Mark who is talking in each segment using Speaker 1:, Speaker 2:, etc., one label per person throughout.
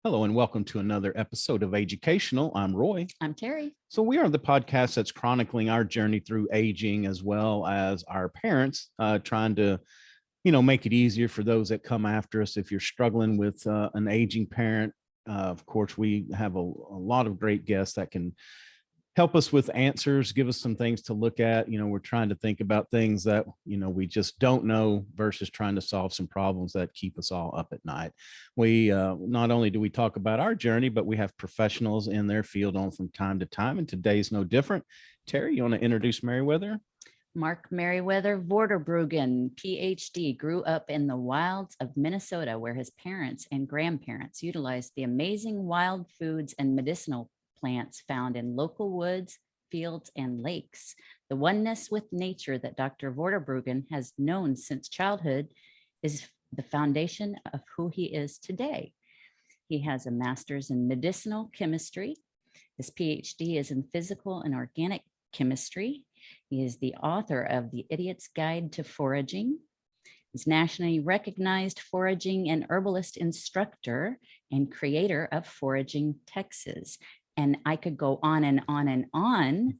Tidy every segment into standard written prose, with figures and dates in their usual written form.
Speaker 1: Hello and welcome to another episode of Educational. I'm Roy.
Speaker 2: I'm Terry.
Speaker 1: So we are the podcast that's chronicling our journey through aging as well as our parents, trying to, make it easier for those that come after us. If you're struggling with an aging parent, of course, we have a lot of great guests that can help us with answers, give us some things to look at. We're trying to think about things that, we just don't know versus trying to solve some problems that keep us all up at night. We not only do we talk about our journey, but we have professionals in their field on from time to time. And today's no different. Terry, you want to introduce Merriwether?
Speaker 2: Mark Merriwether Vorderbruggen, Ph.D., grew up in the wilds of Minnesota, where his parents and grandparents utilized the amazing wild foods and medicinal plants found in local woods, fields, and lakes. The oneness with nature that Dr. Vorderbruggen has known since childhood is the foundation of who he is today. He has a master's in medicinal chemistry. His PhD is in physical and organic chemistry. He is the author of The Idiot's Guide to Foraging. He's nationally recognized foraging and herbalist instructor and creator of Foraging Texas. And I could go on and on and on.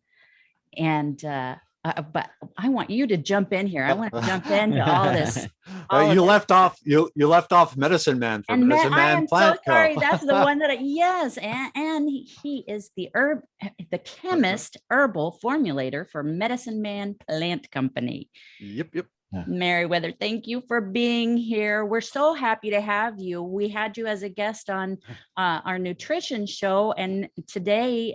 Speaker 2: But I want you to jump in here. I want to jump into all this.
Speaker 3: You left off Medicine Man from Medicine Man Plant Co.
Speaker 2: Sorry. That's the one that yes. And he is the chemist, herbal formulator for Medicine Man Plant Company.
Speaker 3: Yep.
Speaker 2: Merriwether, thank you for being here. We're so happy to have you. We had you as a guest on our nutrition show, and today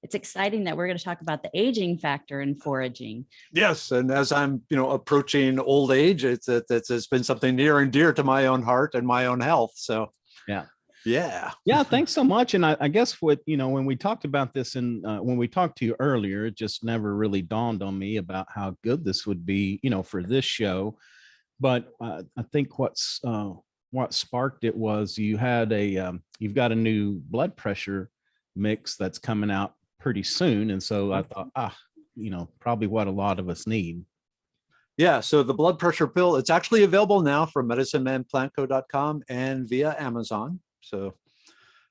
Speaker 2: it's exciting that we're going to talk about the aging factor in foraging.
Speaker 3: Yes, and as I'm approaching old age, it's been something near and dear to my own heart and my own health. So yeah,
Speaker 1: thanks so much. And I guess what when we talked about this and when we talked to you earlier, it just never really dawned on me about how good this would be for this show. But I think what sparked it was you've got a new blood pressure mix that's coming out pretty soon, and so I thought probably what a lot of us need.
Speaker 3: Yeah, so the blood pressure pill, it's actually available now from medicinemanplantco.com and via Amazon. So,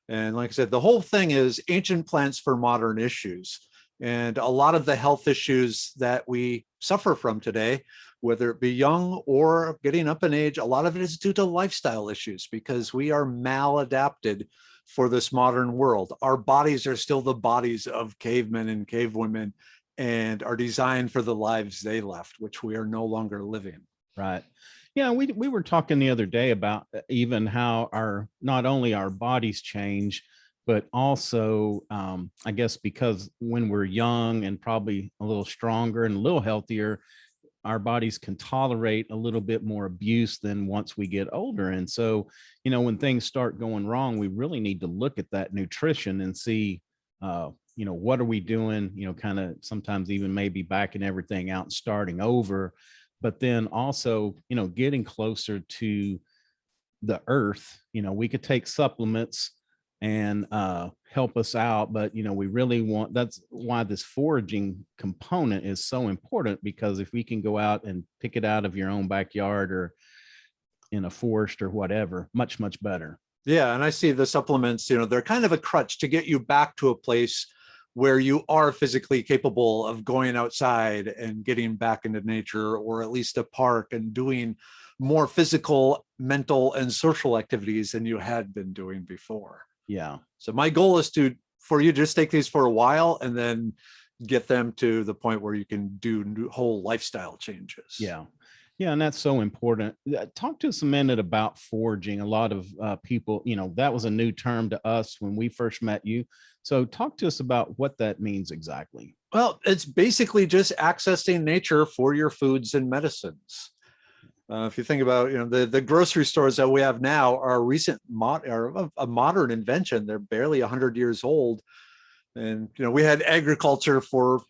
Speaker 3: and like I said, the whole thing is ancient plants for modern issues. And a lot of the health issues that we suffer from today, whether it be young or getting up in age, a lot of it is due to lifestyle issues because we are maladapted for this modern world. Our bodies are still the bodies of cavemen and cavewomen and are designed for the lives they left, which we are no longer living.
Speaker 1: Right. Yeah, we were talking the other day about even how not only our bodies change, but also I guess because when we're young and probably a little stronger and a little healthier, our bodies can tolerate a little bit more abuse than once we get older. And so, when things start going wrong, we really need to look at that nutrition and see, what are we doing, kind of sometimes even maybe backing everything out and starting over. But then also, getting closer to the earth, we could take supplements and help us out. But, we really that's why this foraging component is so important, because if we can go out and pick it out of your own backyard or in a forest or whatever, much, much better.
Speaker 3: Yeah. And I see the supplements, they're kind of a crutch to get you back to a place where you are physically capable of going outside and getting back into nature, or at least a park, and doing more physical, mental, and social activities than you had been doing before.
Speaker 1: Yeah.
Speaker 3: So my goal is for you to just take these for a while and then get them to the point where you can do whole lifestyle changes.
Speaker 1: Yeah. Yeah, and that's so important. Talk to us a minute about foraging. A lot of people, that was a new term to us when we first met you. So talk to us about what that means exactly.
Speaker 3: Well, it's basically just accessing nature for your foods and medicines. If you think about, the grocery stores that we have now are a modern invention. They're barely 100 years old. And, we had agriculture for,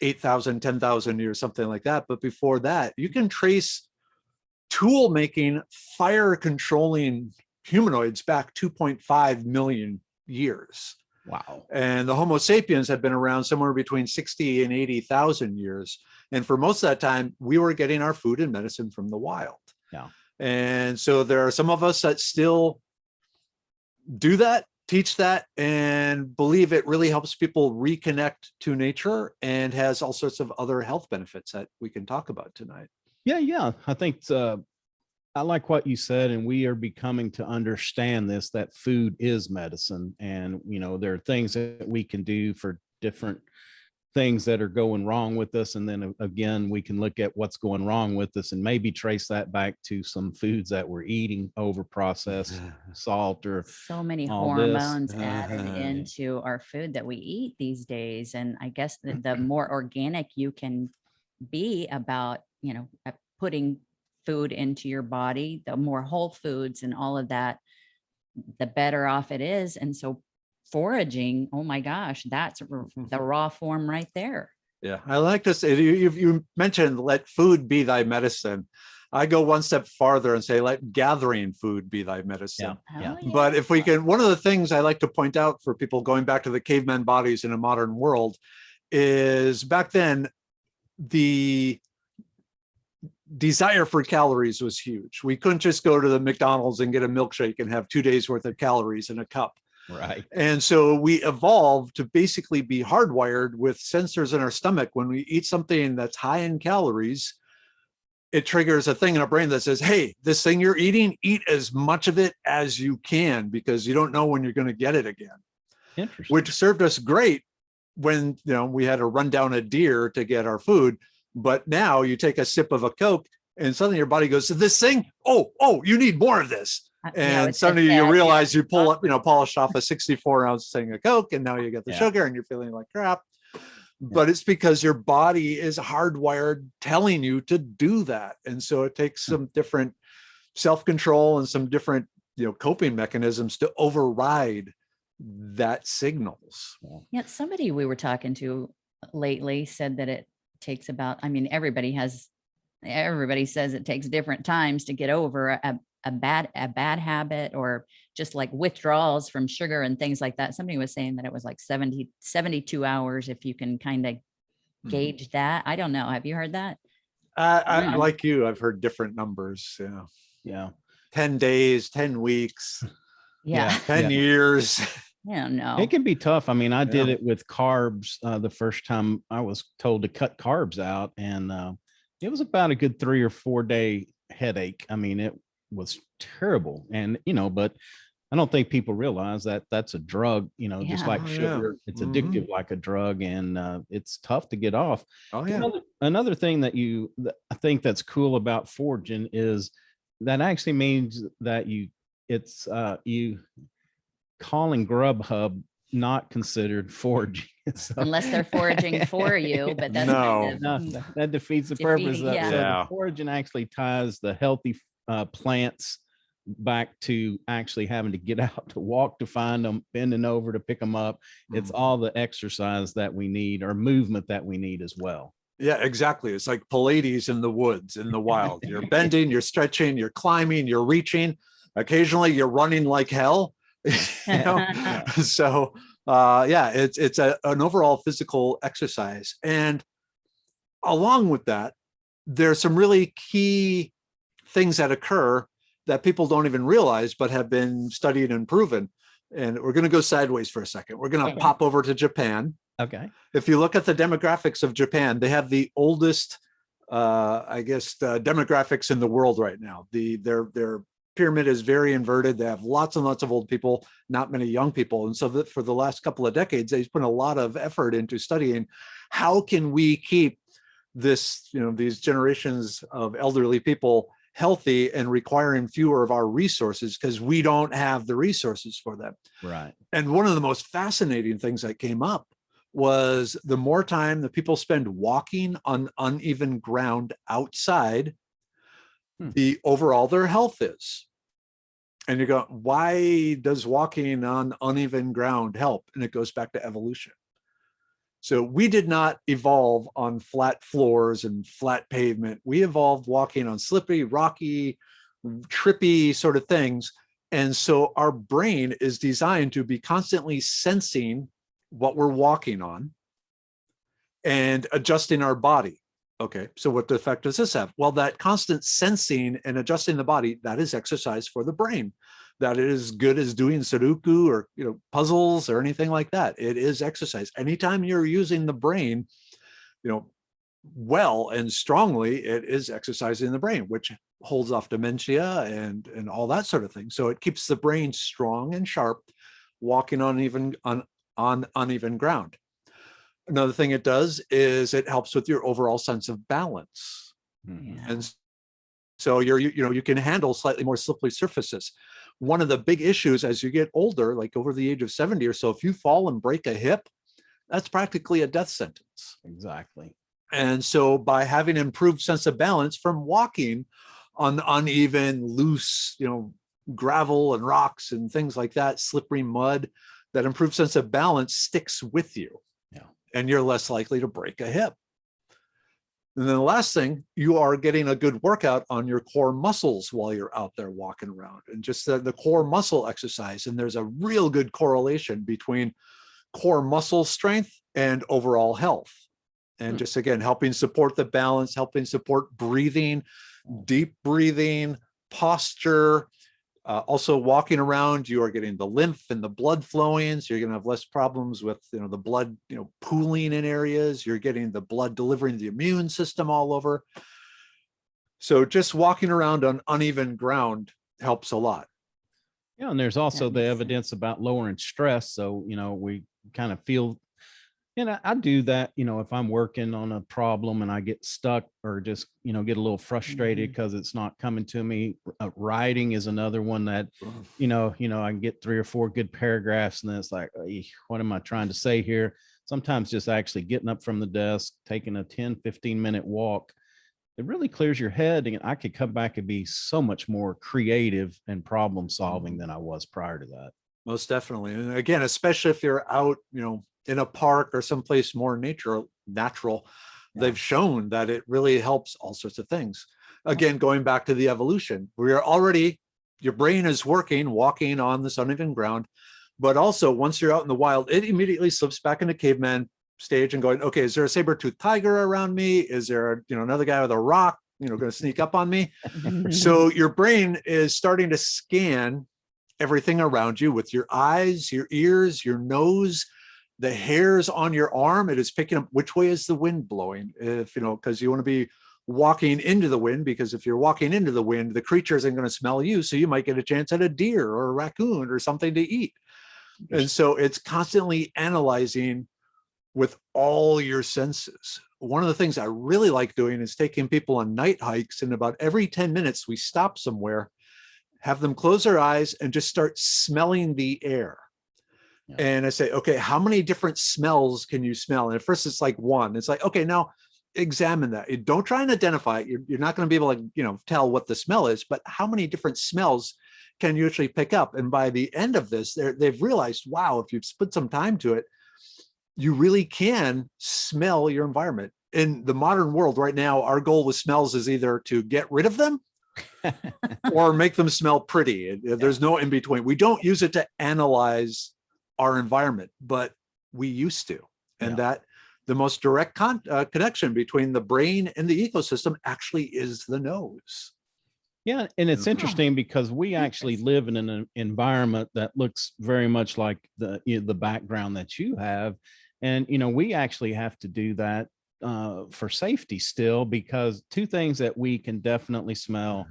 Speaker 3: 8,000, 10,000 years, something like that. But before that, you can trace tool making, fire controlling humanoids back 2.5 million years.
Speaker 1: Wow.
Speaker 3: And the Homo sapiens had been around somewhere between 60 and 80,000 years. And for most of that time, we were getting our food and medicine from the wild.
Speaker 1: Yeah.
Speaker 3: And so there are some of us that still do that, teach that, and believe it really helps people reconnect to nature and has all sorts of other health benefits that we can talk about tonight.
Speaker 1: Yeah. I think I like what you said, and we are becoming to understand this, that food is medicine. And, there are things that we can do for different things that are going wrong with us. And then again, we can look at what's going wrong with us and maybe trace that back to some foods that we're eating, over processed salt, or
Speaker 2: So many
Speaker 1: all this.
Speaker 2: hormones added into our food that we eat these days. And I guess the more organic you can be about, putting food into your body, the more whole foods and all of that, the better off it is. And so foraging, oh my gosh, that's the raw form right there.
Speaker 3: Yeah, I like to say, you mentioned let food be thy medicine. I go one step farther and say, let gathering food be thy medicine.
Speaker 2: Oh,
Speaker 3: But if we can, one of the things I like to point out for people going back to the caveman bodies in a modern world is back then, the desire for calories was huge. We couldn't just go to the McDonald's and get a milkshake and have 2 days worth of calories in a cup.
Speaker 1: Right.
Speaker 3: And so we evolved to basically be hardwired with sensors in our stomach. When we eat something that's high in calories, it triggers a thing in our brain that says, hey, this thing you're eating, eat as much of it as you can, because you don't know when you're going to get it again.
Speaker 1: Interesting.
Speaker 3: Which served us great when we had to run down a deer to get our food. But now you take a sip of a Coke and suddenly your body goes to this thing. Oh, you need more of this. And suddenly you realize you pull up, polish off a 64-ounce thing of Coke, and now you get the sugar and you're feeling like crap. But it's because your body is hardwired telling you to do that. And so it takes some different self-control and some different, coping mechanisms to override that signals.
Speaker 2: Yeah, somebody we were talking to lately said that it takes about, everybody says it takes different times to get over a bad habit, or just like withdrawals from sugar and things like that. Somebody was saying that it was like 72 hours, if you can kind of gauge that. I don't know. Have you heard that?
Speaker 3: I like you, I've heard different numbers.
Speaker 1: Yeah.
Speaker 3: 10 days, 10 weeks.
Speaker 2: Yeah.
Speaker 3: 10 years.
Speaker 2: I don't know.
Speaker 1: It can be tough. I did it with carbs the first time I was told to cut carbs out, and it was about a good 3 or 4 day headache. It was terrible. And, but I don't think people realize that that's a drug, just like sugar. It's addictive like a drug, and it's tough to get off. Another thing that I think that's cool about foraging is that actually means that you calling Grubhub not considered foraging. So,
Speaker 2: unless they're foraging for you, but that's
Speaker 1: that defeats the purpose of it. So the foraging actually ties the healthy plants back to actually having to get out to walk to find them, bending over to pick them up. It's all the exercise that we need, or movement that we need as well.
Speaker 3: Yeah, exactly. It's like Pilates in the woods, in the wild. You're bending, you're stretching, you're climbing, you're reaching. Occasionally you're running like hell. So it's an overall physical exercise. And along with that, there's some really key things that occur that people don't even realize, but have been studied and proven. And we're going to go sideways for a second. We're going to pop over to Japan.
Speaker 1: Okay.
Speaker 3: If you look at the demographics of Japan, they have the oldest, demographics in the world right now. Their pyramid is very inverted. They have lots and lots of old people, not many young people. And so for the last couple of decades, they've put a lot of effort into studying how can we keep this, these generations of elderly people healthy and requiring fewer of our resources, because we don't have the resources for them.
Speaker 1: Right.
Speaker 3: And one of the most fascinating things that came up was the more time that people spend walking on uneven ground outside, the overall their health is. And you go, why does walking on uneven ground help? And it goes back to evolution. So we did not evolve on flat floors and flat pavement. We evolved walking on slippery, rocky, trippy sort of things. And so our brain is designed to be constantly sensing what we're walking on and adjusting our body. Okay, so what effect does this have? Well, that constant sensing and adjusting the body, that is exercise for the brain. that it is good as doing Sudoku or, puzzles or anything like that. It is exercise. Anytime you're using the brain, well and strongly, it is exercising the brain, which holds off dementia and all that sort of thing. So it keeps the brain strong and sharp, walking on uneven ground. Another thing it does is it helps with your overall sense of balance.
Speaker 2: Yeah.
Speaker 3: And so you can handle slightly more slippery surfaces. One of the big issues as you get older, like over the age of 70 or so, if you fall and break a hip, that's practically a death sentence.
Speaker 1: Exactly.
Speaker 3: And so by having improved sense of balance from walking on uneven, loose, gravel and rocks and things like that, slippery mud, that improved sense of balance sticks with you.
Speaker 1: Yeah.
Speaker 3: And you're less likely to break a hip. And then the last thing, you are getting a good workout on your core muscles while you're out there walking around, and just the core muscle exercise. And there's a real good correlation between core muscle strength and overall health. And just, again, helping support the balance, helping support breathing, deep breathing, posture. Also walking around, you are getting the lymph and the blood flowing, so you're going to have less problems with the blood pooling in areas. You're getting the blood delivering the immune system all over. So just walking around on uneven ground helps a lot.
Speaker 1: Yeah, and there's also the
Speaker 2: makes
Speaker 1: evidence about lowering stress. So we kind of feel, I do that, if I'm working on a problem and I get stuck or just, get a little frustrated because it's not coming to me. Writing is another one that, I can get 3 or 4 good paragraphs and then it's like, what am I trying to say here? Sometimes just actually getting up from the desk, taking a 10-15 minute walk, it really clears your head. And I could come back and be so much more creative and problem solving than I was prior to that.
Speaker 3: Most definitely. And again, especially if you're out, in a park or someplace more natural, they've shown that it really helps all sorts of things. Again, going back to the evolution, your brain is working, walking on this uneven ground, but also once you're out in the wild, it immediately slips back into caveman stage and going, okay, is there a saber-toothed tiger around me? Is there another guy with a rock, going to sneak up on me? So your brain is starting to scan everything around you with your eyes, your ears, your nose, the hairs on your arm. It is picking up which way is the wind blowing, because you want to be walking into the wind, because if you're walking into the wind, the creature isn't going to smell you. So you might get a chance at a deer or a raccoon or something to eat. And so it's constantly analyzing with all your senses. One of the things I really like doing is taking people on night hikes, and about every 10 minutes we stop somewhere, have them close their eyes and just start smelling the air. Yeah. And I say, okay, how many different smells can you smell? And at first it's like one. It's like, okay, now examine that. Don't try and identify it. You're not going to be able to, tell what the smell is, but how many different smells can you actually pick up? And by the end of this, they've realized, wow, if you've put some time to it, you really can smell your environment. In the modern world right now, our goal with smells is either to get rid of them or make them smell pretty. There's no in between. We don't use it to analyze our environment, but we used to. And that the most direct connection between the brain and the ecosystem actually is the nose.
Speaker 1: Yeah, and it's interesting because we actually live in an environment that looks very much like the background that you have. And, we actually have to do that for safety still, because 2 things that we can definitely smell: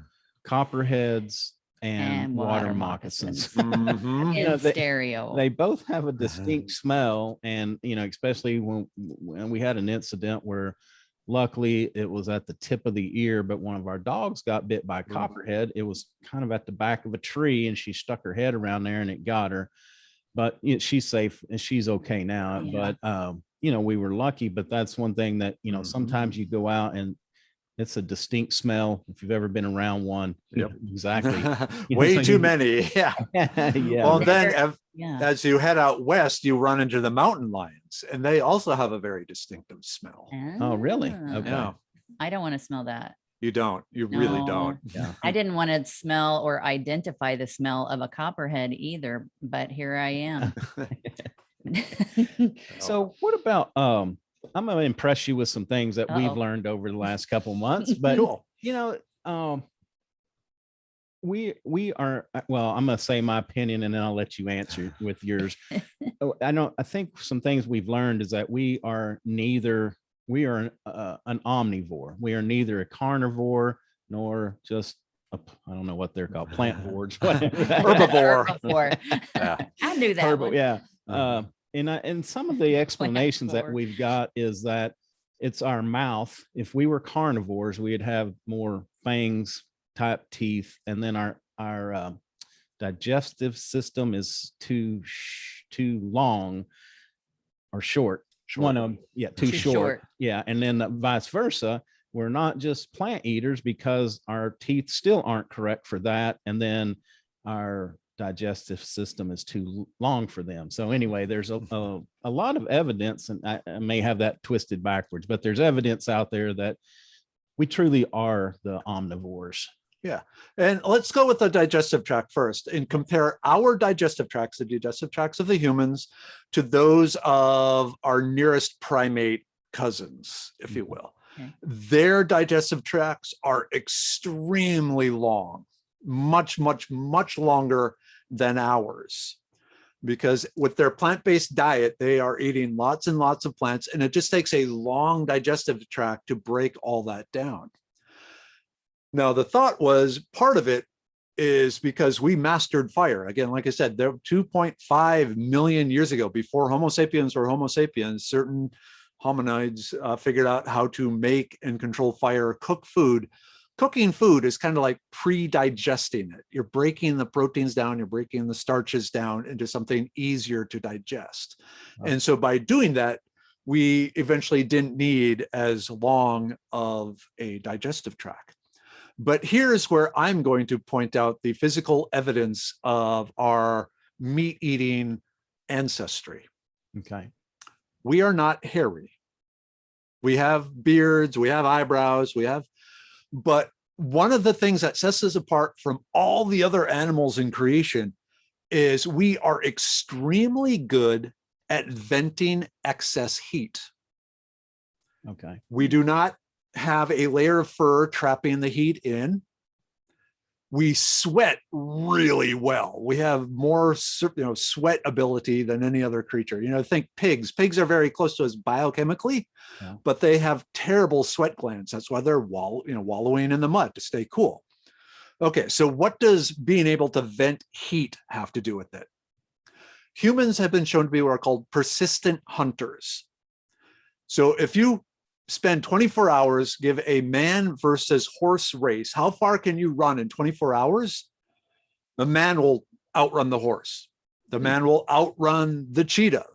Speaker 1: copperheads and water moccasins.
Speaker 2: Stereo.
Speaker 1: They both have a distinct smell. And, especially when we had an incident where luckily it was at the tip of the ear, but one of our dogs got bit by a copperhead. It was kind of at the back of a tree and she stuck her head around there and it got her, but she's safe and she's okay now. Yeah. But, we were lucky. But that's one thing that, sometimes you go out and it's a distinct smell. If you've ever been around one.
Speaker 3: Yep.
Speaker 1: Exactly.
Speaker 3: Way too many. Yeah.
Speaker 1: Yeah.
Speaker 3: Well, then as you head out west, you run into the mountain lions, and they also have a very distinctive smell.
Speaker 1: Oh, really? Okay.
Speaker 3: Yeah.
Speaker 2: I don't want to smell that.
Speaker 3: You don't. You really don't.
Speaker 1: Yeah.
Speaker 2: I didn't want to smell or identify the smell of a copperhead either, but here I am.
Speaker 1: So what about I'm going to impress you with some things that we've learned over the last couple months, but
Speaker 3: cool.
Speaker 1: we are, well, I'm going to say my opinion and then I'll let you answer with yours. I think some things we've learned is that we are an omnivore. We are neither a carnivore nor just I don't know what they're called, plantivores, whatever.
Speaker 3: Herbivore.
Speaker 2: Herbivore.
Speaker 3: Yeah.
Speaker 2: I knew that one.
Speaker 1: Yeah. And some of the explanations that
Speaker 2: Plantivore.
Speaker 1: we've got is that it's our mouth. If we were carnivores, we'd have more fangs type teeth, and then our digestive system is too long or short. One of them, yeah, too short. Yeah, and then vice versa. We're not just plant eaters because our teeth still aren't correct for that, and then our digestive system is too long for them. So anyway, there's a lot of evidence, and I may have that twisted backwards, but there's evidence out there that we truly are the omnivores.
Speaker 3: Yeah. And let's go with the digestive tract first and compare our digestive tracts, the digestive tracts of the humans, to those of our nearest primate cousins, if you will.
Speaker 2: Okay.
Speaker 3: Their digestive tracts are extremely long, much, much, much longer than ours. Because with their plant-based diet, they are eating lots and lots of plants, and it just takes a long digestive tract to break all that down. Now, the thought was part of it is because we mastered fire. Again, like I said, there 2.5 million years ago, before Homo sapiens were Homo sapiens, certain hominids figured out how to make and control fire, cook food. Cooking food is kind of like pre-digesting it. You're breaking the proteins down, you're breaking the starches down into something easier to digest. Wow. And so by doing that, we eventually didn't need as long of a digestive tract. But here's where I'm going to point out the physical evidence of our meat-eating ancestry.
Speaker 1: Okay.
Speaker 3: We are not hairy. We have beards, we have eyebrows, but one of the things that sets us apart from all the other animals in creation is we are extremely good at venting excess heat.
Speaker 1: Okay.
Speaker 3: We do not have a layer of fur trapping the heat in. We sweat really well. We have more, sweat ability than any other creature. Think pigs. Pigs are very close to us biochemically, yeah, but they have terrible sweat glands. That's why they're wallowing in the mud to stay cool. Okay, so what does being able to vent heat have to do with it? Humans have been shown to be what are called persistent hunters. So if you spend 24 hours, give a man versus horse race, how far can you run in 24 hours? The man will outrun the horse. The man will outrun the cheetah.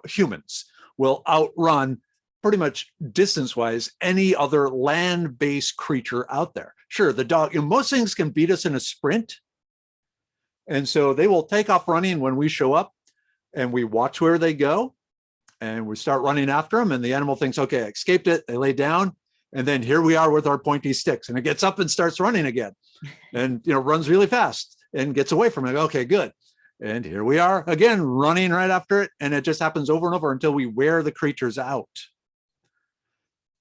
Speaker 3: Humans will outrun pretty much distance-wise any other land-based creature out there. Sure, the dog, most things can beat us in a sprint. And so they will take off running when we show up, and we watch where they go. And we start running after them, and the animal thinks, okay, I escaped it. They lay down, and then here we are with our pointy sticks, and it gets up and starts running again, and runs really fast and gets away from it. Okay, good. And here we are again, running right after it, and it just happens over and over until we wear the creatures out.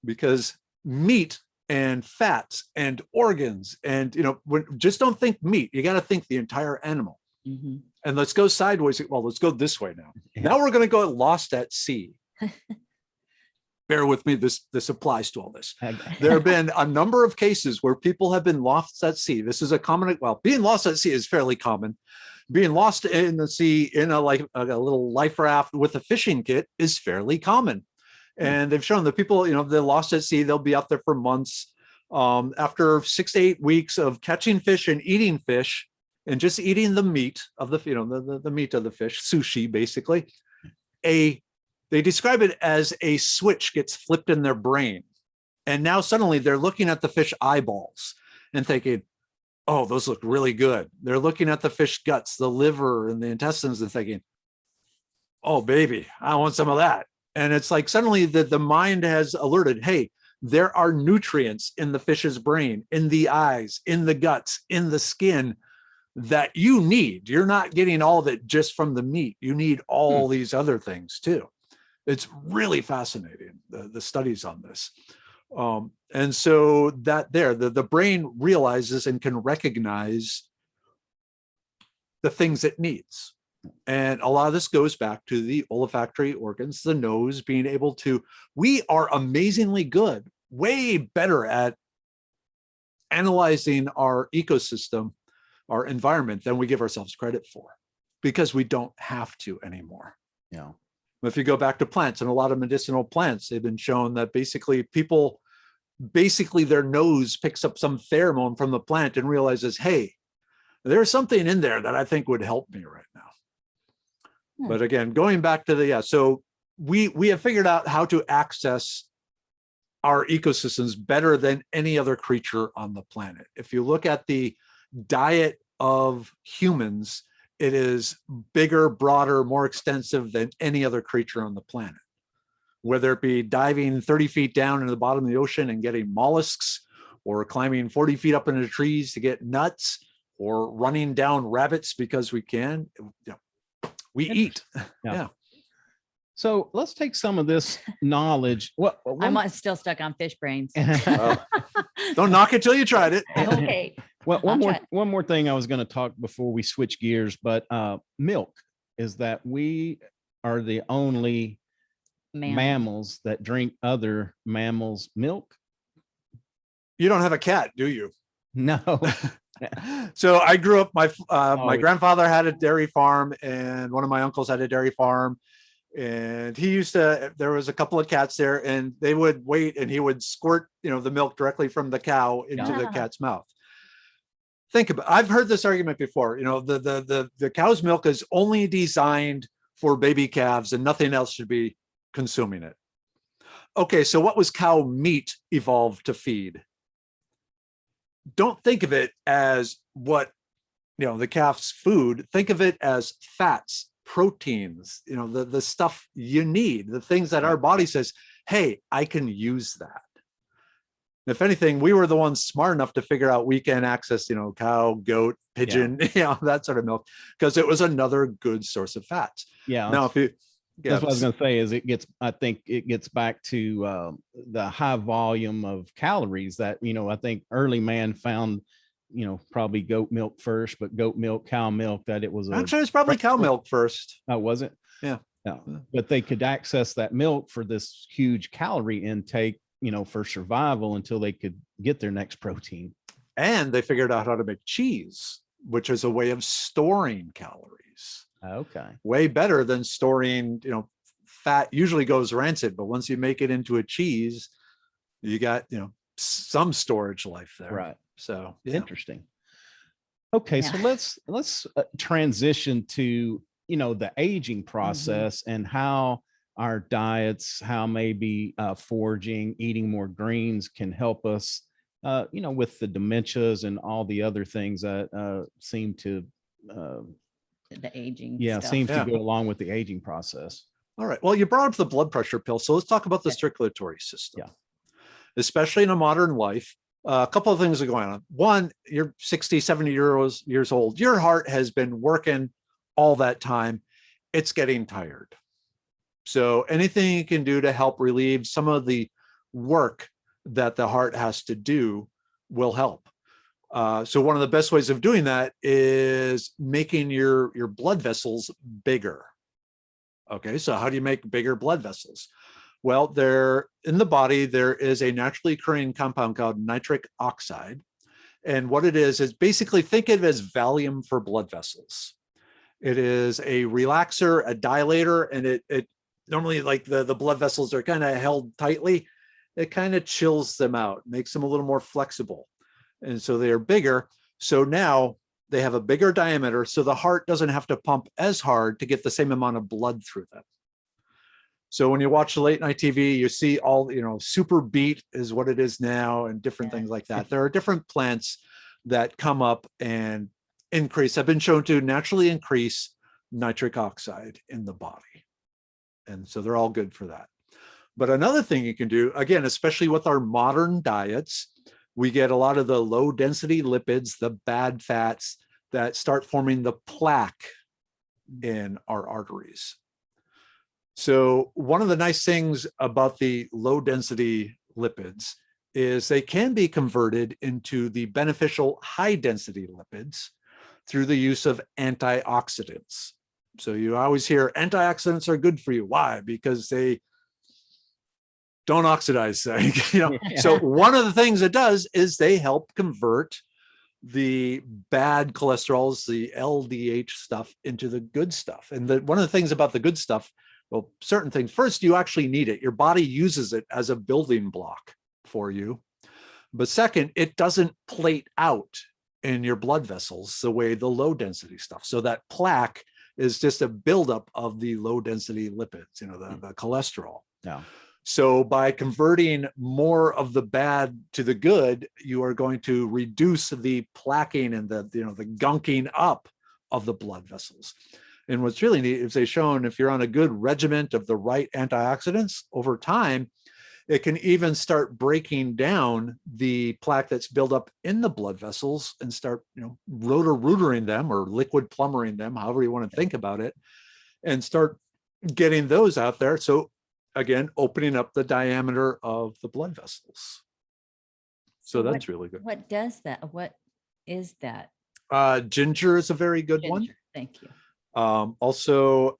Speaker 3: Because meat and fats and organs, and just don't think meat. You got to think the entire animal. Mm-hmm. And let's go sideways. Well, let's go this way now. Now we're going to go lost at sea. Bear with me. This applies to all this. There have been a number of cases where people have been lost at sea. This is a common, being lost at sea is fairly common. Being lost in the sea in a little life raft with a fishing kit is fairly common. And they've shown that people, they're lost at sea. They'll be out there for months. After 6 to 8 weeks of catching fish and eating fish, and just eating the meat of the, the meat of the fish, sushi, basically, they describe it as a switch gets flipped in their brain. And now suddenly they're looking at the fish eyeballs and thinking, oh, those look really good. They're looking at the fish guts, the liver and the intestines, and thinking, oh, baby, I want some of that. And it's like suddenly the mind has alerted, hey, there are nutrients in the fish's brain, in the eyes, in the guts, in the skin, that you need. You're not getting all of it just from the meat. You need all these other things too. It's really fascinating, the studies on this. And so that the brain realizes and can recognize the things it needs. And a lot of this goes back to the olfactory organs, the nose being able to, we are amazingly good, way better at analyzing our ecosystem, our environment than we give ourselves credit for, because we don't have to anymore.
Speaker 1: Yeah.
Speaker 3: If you go back to plants and a lot of medicinal plants, they've been shown that basically people, their nose picks up some pheromone from the plant and realizes, hey, there's something in there that I think would help me right now. But again, going back to so we have figured out how to access our ecosystems better than any other creature on the planet. If you look at the diet of humans, it is bigger, broader, more extensive than any other creature on the planet. Whether it be diving 30 feet down into the bottom of the ocean and getting mollusks, or climbing 40 feet up into trees to get nuts, or running down rabbits because we can. We eat. Yeah.
Speaker 1: So let's take some of this knowledge.
Speaker 2: I'm still stuck on fish brains.
Speaker 3: Don't knock it till you tried it.
Speaker 2: Okay.
Speaker 1: Well, one more thing I was going to talk before we switch gears, but milk is that we are the only mammals that drink other mammals' milk.
Speaker 3: You don't have a cat, do you?
Speaker 1: No.
Speaker 3: So I grew up, my grandfather had a dairy farm, and one of my uncles had a dairy farm, and there was a couple of cats there, and they would wait and he would squirt, the milk directly from the cow into the cat's mouth. I've heard this argument before, the cow's milk is only designed for baby calves and nothing else should be consuming it. Okay, so what was cow meat evolved to feed? Don't think of it as what, the calf's food. Think of it as fats, proteins, the stuff you need, the things that our body says, hey, I can use that. If anything, we were the ones smart enough to figure out we can access, cow, goat, pigeon, that sort of milk, because it was another good source of fats.
Speaker 1: Yeah.
Speaker 3: Now,
Speaker 1: that's what I was going to say is I think it gets back to the high volume of calories that, I think early man found, probably goat milk first, but goat milk, cow milk, that it was
Speaker 3: actually it's probably cow milk first.
Speaker 1: Oh, was it?
Speaker 3: Yeah.
Speaker 1: But they could access that milk for this huge calorie intake, for survival until they could get their next protein.
Speaker 3: And they figured out how to make cheese, which is a way of storing calories.
Speaker 1: Okay.
Speaker 3: Way better than storing, fat usually goes rancid, but once you make it into a cheese, you got, some storage life there.
Speaker 1: Right.
Speaker 3: So
Speaker 1: interesting. Okay. So let's transition to, the aging process and how our diets, how maybe foraging, eating more greens can help us, with the dementias and all the other things that seem to,
Speaker 2: the aging
Speaker 1: seems to go along with the aging process.
Speaker 3: All right. Well, you brought up the blood pressure pill. So let's talk about the circulatory system.
Speaker 1: Yeah.
Speaker 3: Especially in a modern life, a couple of things are going on. One, you're 60, 70 years old. Your heart has been working all that time. It's getting tired. So anything you can do to help relieve some of the work that the heart has to do will help. So one of the best ways of doing that is making your blood vessels bigger. Okay, so how do you make bigger blood vessels? Well, in the body, there is a naturally occurring compound called nitric oxide. And what it is basically, think of it as Valium for blood vessels. It is a relaxer, a dilator, and it normally, like the blood vessels are kind of held tightly. It kind of chills them out, makes them a little more flexible. And so they are bigger. So now they have a bigger diameter. So the heart doesn't have to pump as hard to get the same amount of blood through them. So when you watch the late night TV, you see all, super beet is what it is now and different things like that. There are different plants that come up and have been shown to naturally increase nitric oxide in the body. And so they're all good for that. But another thing you can do, again, especially with our modern diets, we get a lot of the low density lipids, the bad fats that start forming the plaque in our arteries. So one of the nice things about the low density lipids is they can be converted into the beneficial high density lipids through the use of antioxidants. So you always hear antioxidants are good for you. Why? Because they don't oxidize. So one of the things it does is they help convert the bad cholesterols, the LDH stuff, into the good stuff. And one of the things about the good stuff, well, certain things, first, you actually need it. Your body uses it as a building block for you. But second, it doesn't plate out in your blood vessels the way the low density stuff. So that plaque is just a buildup of the low density lipids, the cholesterol.
Speaker 1: Yeah.
Speaker 3: So by converting more of the bad to the good, you are going to reduce the plaquing and the gunking up of the blood vessels. And what's really neat is they've shown if you're on a good regimen of the right antioxidants over time, it can even start breaking down the plaque that's built up in the blood vessels and start, rotor-rootering them or liquid plumbering them, however you want to think about it, and start getting those out there. So again, opening up the diameter of the blood vessels. So that's really good.
Speaker 2: What does that? What is that?
Speaker 3: Ginger is a very good one.
Speaker 2: Thank you.
Speaker 3: Also,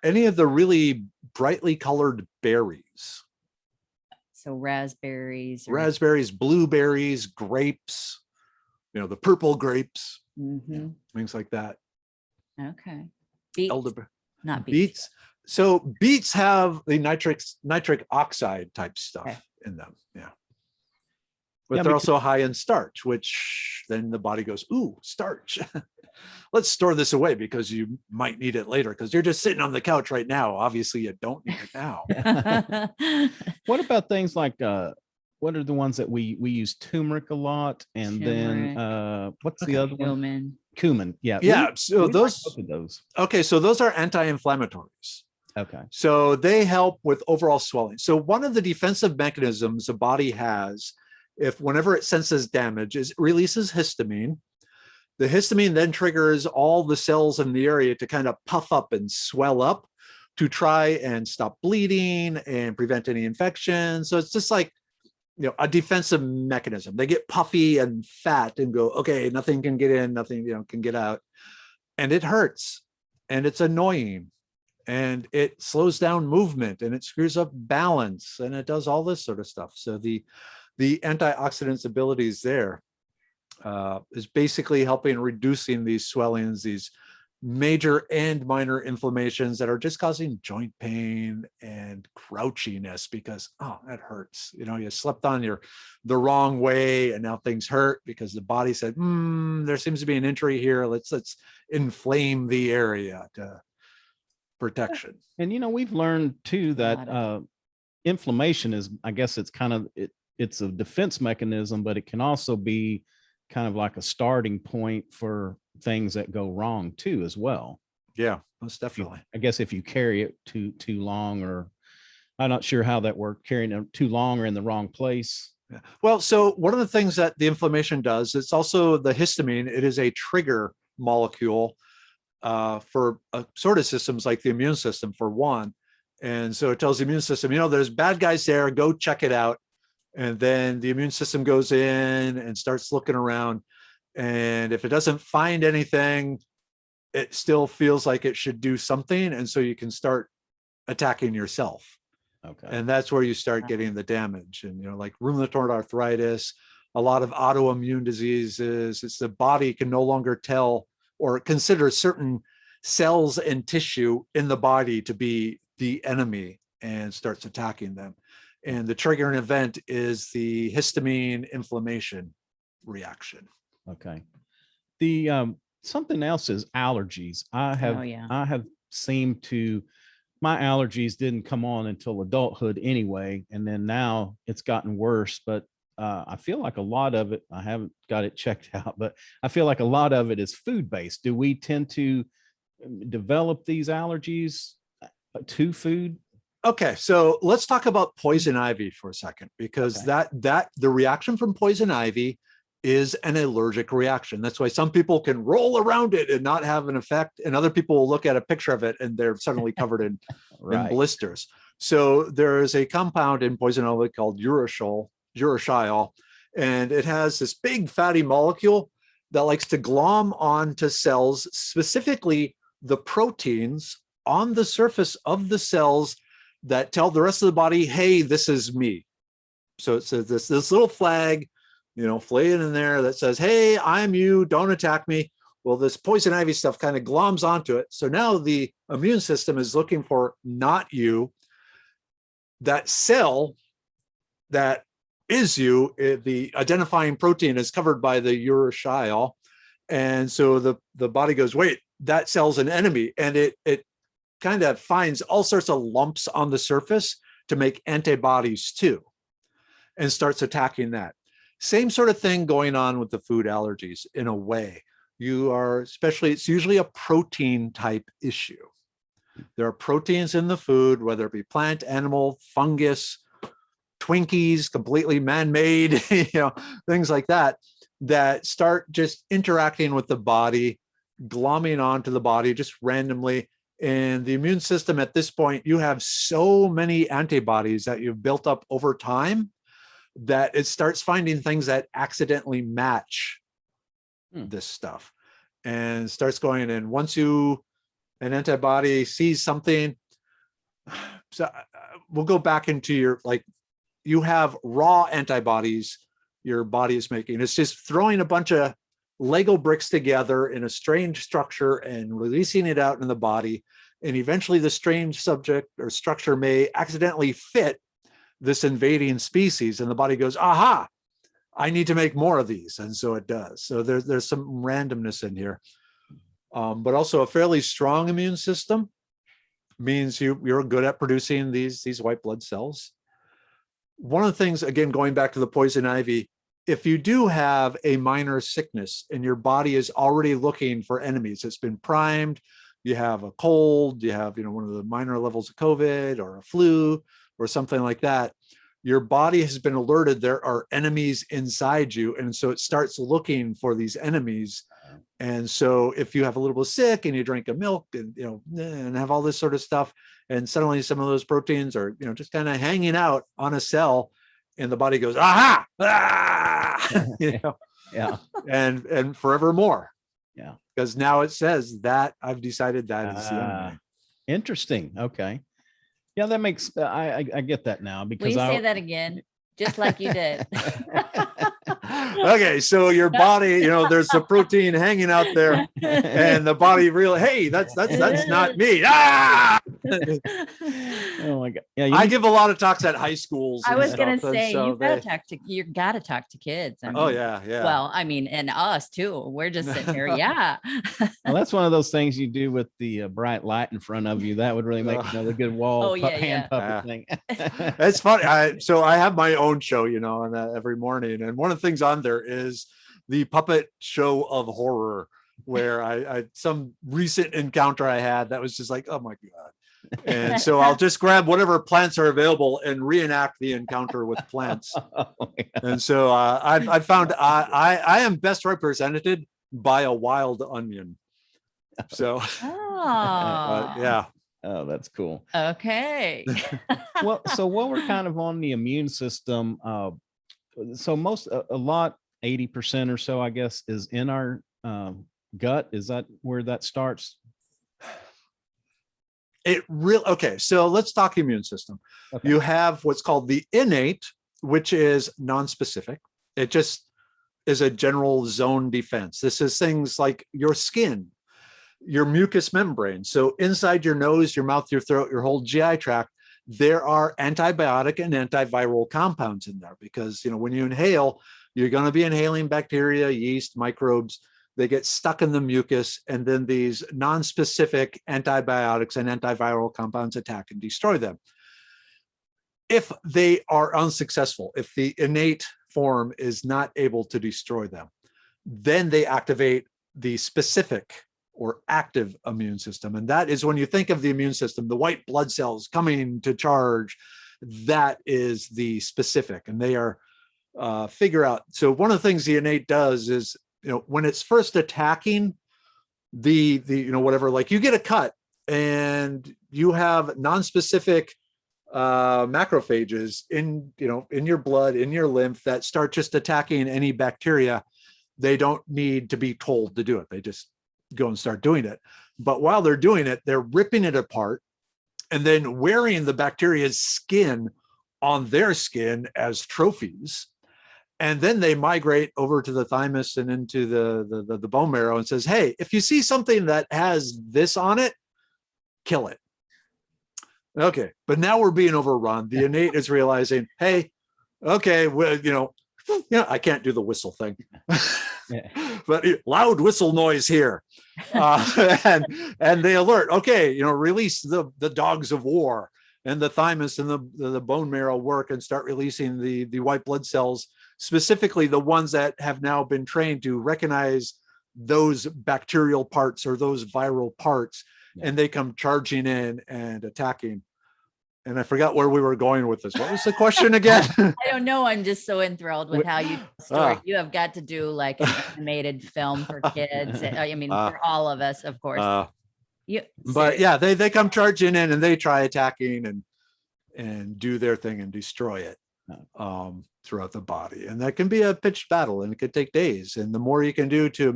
Speaker 3: any of the really brightly colored berries.
Speaker 2: So raspberries.
Speaker 3: Blueberries, grapes, the purple grapes, things like that.
Speaker 2: Okay. Beets. Not beets.
Speaker 3: Beets. So beets have the nitric oxide type stuff in them. Yeah. But they're also high in starch, which then the body goes, ooh, starch. Let's store this away because you might need it later because you're just sitting on the couch right now. Obviously, you don't need it now.
Speaker 1: What about things like what are the ones that we use? Turmeric a lot, and then what's the other one? Cumin. Yeah.
Speaker 3: So those.
Speaker 1: Both of those.
Speaker 3: Okay, so those are anti-inflammatories.
Speaker 1: Okay.
Speaker 3: So they help with overall swelling. So one of the defensive mechanisms the body has, whenever it senses damage, is it releases histamine. The histamine then triggers all the cells in the area to kind of puff up and swell up to try and stop bleeding and prevent any infection. So it's just like, a defensive mechanism. They get puffy and fat and go, okay, nothing can get in, nothing, can get out. And it hurts and it's annoying and it slows down movement and it screws up balance and it does all this sort of stuff. So the antioxidants abilities there is basically helping reducing these swellings, these major and minor inflammations that are just causing joint pain and grouchiness because, that hurts. You slept on the wrong way and now things hurt because the body said, there seems to be an injury here. Let's inflame the area to protection. And,
Speaker 1: we've learned too that inflammation is, I guess it's kind of, it's a defense mechanism, but it can also be kind of like a starting point for things that go wrong too, as well.
Speaker 3: Yeah, most definitely.
Speaker 1: I guess if you carry it too long, or I'm not sure how that worked, carrying it too long or in the wrong place.
Speaker 3: Yeah. Well, so one of the things that the inflammation does, it's also the histamine. It is a trigger molecule for sort of systems like the immune system, for one. And so it tells the immune system, there's bad guys there, go check it out. And then the immune system goes in and starts looking around. And if it doesn't find anything, it still feels like it should do something. And so you can start attacking yourself.
Speaker 1: Okay.
Speaker 3: And that's where you start getting the damage. And, like rheumatoid arthritis, a lot of autoimmune diseases, it's the body can no longer tell or consider certain cells and tissue in the body to be the enemy and starts attacking them. And the triggering event is the histamine inflammation reaction.
Speaker 1: Okay. The something else is allergies. I have seemed to, my allergies didn't come on until adulthood anyway, and then now it's gotten worse. But I feel like a lot of it, I haven't got it checked out, but I feel like a lot of it is food based. Do we tend to develop these allergies to food?
Speaker 3: Okay, so let's talk about poison ivy for a second, because the reaction from poison ivy is an allergic reaction. That's why some people can roll around it and not have an effect, and other people will look at a picture of it and they're suddenly covered in blisters. So there is a compound in poison ivy called urushiol, and it has this big fatty molecule that likes to glom onto cells, specifically the proteins on the surface of the cells that tell the rest of the body, hey, this is me. So it says this little flag, flayed in there that says, hey, I'm you, don't attack me. Well, this poison ivy stuff kind of gloms onto it. So now the immune system is looking for not you. That cell that is you, the identifying protein is covered by the urushiol. And so the body goes, wait, that cell's an enemy. And it kind of finds all sorts of lumps on the surface to make antibodies too, and starts attacking that. Same sort of thing going on with the food allergies in a way. It's usually a protein type issue. There are proteins in the food, whether it be plant, animal, fungus, Twinkies, completely man-made, things like that, that start just interacting with the body, glomming onto the body just randomly. And the immune system at this point, you have so many antibodies that you've built up over time that it starts finding things that accidentally match this stuff and starts going. And once an antibody sees something, so we'll go back into you have raw antibodies your body is making. It's just throwing a bunch of Lego bricks together in a strange structure and releasing it out in the body. And eventually the strange subject or structure may accidentally fit this invading species. And the body goes, aha, I need to make more of these. And so it does. So there's some randomness in here. But also a fairly strong immune system means you're good at producing these white blood cells. One of the things, again, going back to the poison ivy, if you do have a minor sickness and your body is already looking for enemies, it's been primed, you have a cold, you have one of the minor levels of COVID or a flu or something like that, your body has been alerted there are enemies inside you. And so it starts looking for these enemies. And so if you have a little bit sick and you drink a milk and and have all this sort of stuff, and suddenly some of those proteins are just kind of hanging out on a cell, and the body goes, aha,
Speaker 1: Yeah.
Speaker 3: and forevermore.
Speaker 1: Yeah.
Speaker 3: Because now it says that I've decided that is the enemy.
Speaker 1: Interesting. Okay. Yeah, that makes I get that now,
Speaker 2: Will
Speaker 1: because
Speaker 2: you say that again? Just like you did.
Speaker 3: Okay, so your body, there's the protein hanging out there, and the body hey, that's not me. Ah!
Speaker 1: Oh my God. Yeah,
Speaker 3: I give a lot of talks at high schools.
Speaker 2: I
Speaker 3: and
Speaker 2: was gonna
Speaker 3: stuff, and
Speaker 2: say
Speaker 3: so
Speaker 2: you gotta talk to kids.
Speaker 3: Oh yeah.
Speaker 2: Well, I mean, and us too. We're just sitting here. Yeah.
Speaker 1: Well, that's one of those things you do with the bright light in front of you. That would really make another good wall hand puppet thing.
Speaker 3: It's funny. So I have my own show, and every morning, and one of the things on there is the puppet show of horror, where I some recent encounter I had that was just like, oh my God. And so I'll just grab whatever plants are available and reenact the encounter with plants. And so I've found I am best represented by a wild onion. So yeah.
Speaker 1: Oh, that's cool.
Speaker 2: Okay.
Speaker 1: Well, so while we're kind of on the immune system, so a lot, 80% or so, I guess, is in our gut. Is that where that starts?
Speaker 3: Okay, so let's talk immune system. Okay. You have what's called the innate, which is non-specific. It just is a general zone defense. This is things like your skin, your mucous membrane. So inside your nose, your mouth, your throat, your whole GI tract, there are antibiotic and antiviral compounds in there, because when you inhale, you're going to be inhaling bacteria, yeast, microbes. They get stuck in the mucus, and then these non-specific antibiotics and antiviral compounds attack and destroy them. If they are unsuccessful, if the innate form is not able to destroy them, then they activate the specific or active immune system. And that is when you think of the immune system, the white blood cells coming to charge, that is the specific, and they are figure out. So one of the things the innate does is, when it's first attacking the whatever, like you get a cut and you have non-specific macrophages in your blood, in your lymph, that start just attacking any bacteria. They don't need to be told to do it. They just go and start doing it. But while they're doing it, they're ripping it apart and then wearing the bacteria's skin on their skin as trophies. And then they migrate over to the thymus and into the bone marrow and says, hey, if you see something that has this on it, kill it. Okay, but now we're being overrun. The innate is realizing, hey, okay, well, I can't do the whistle thing, but loud whistle noise here, and they alert. Okay, release the dogs of war, and the thymus and the bone marrow work and start releasing the white blood cells, specifically the ones that have now been trained to recognize those bacterial parts or those viral parts. And they come charging in and attacking. And I forgot where we were going with this. What was the question again?
Speaker 2: I don't know. I'm just so enthralled with how you tell the story. You have got to do like an animated film for kids. I mean, for all of us, of course.
Speaker 3: But yeah, they come charging in and they try attacking and do their thing and destroy it throughout the body. And that can be a pitched battle, and it could take days. And the more you can do to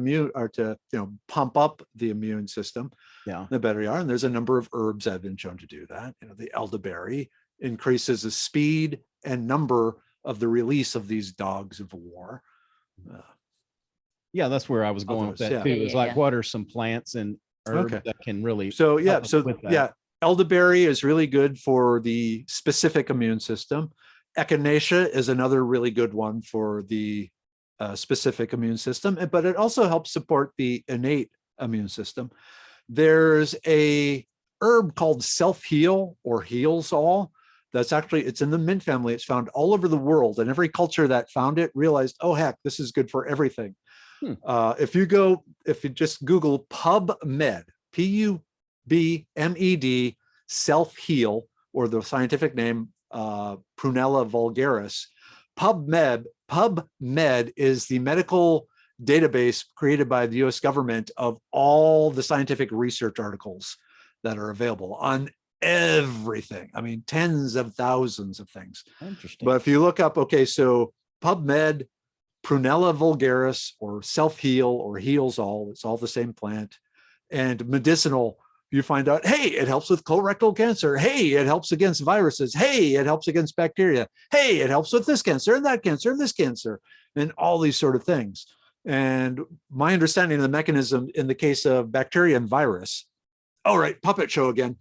Speaker 3: pump up the immune system, the better you are. And there's a number of herbs that have been shown to do that. The elderberry increases the speed and number of the release of these dogs of war.
Speaker 1: That's where I was going with that too. It's like, what are some plants and herbs that can really
Speaker 3: elderberry is really good for the specific immune system. Echinacea is another really good one for the specific immune system, but it also helps support the innate immune system. There's a herb called self-heal or heals all. It's in the mint family. It's found all over the world, and every culture that found it realized, oh heck, this is good for everything. If you just Google PubMed, PUBMED, self-heal, or the scientific name Prunella vulgaris, PubMed is the medical database created by the US government of all the scientific research articles that are available on everything. I mean, tens of thousands of things.
Speaker 1: Interesting.
Speaker 3: But if you look up, so PubMed, Prunella vulgaris, or self-heal or heals all, it's all the same plant. And medicinal, you find out, hey, it helps with colorectal cancer. Hey, it helps against viruses. Hey, it helps against bacteria. Hey, it helps with this cancer and that cancer and this cancer, and all these sort of things. And my understanding of the mechanism in the case of bacteria and virus. All right, puppet show again.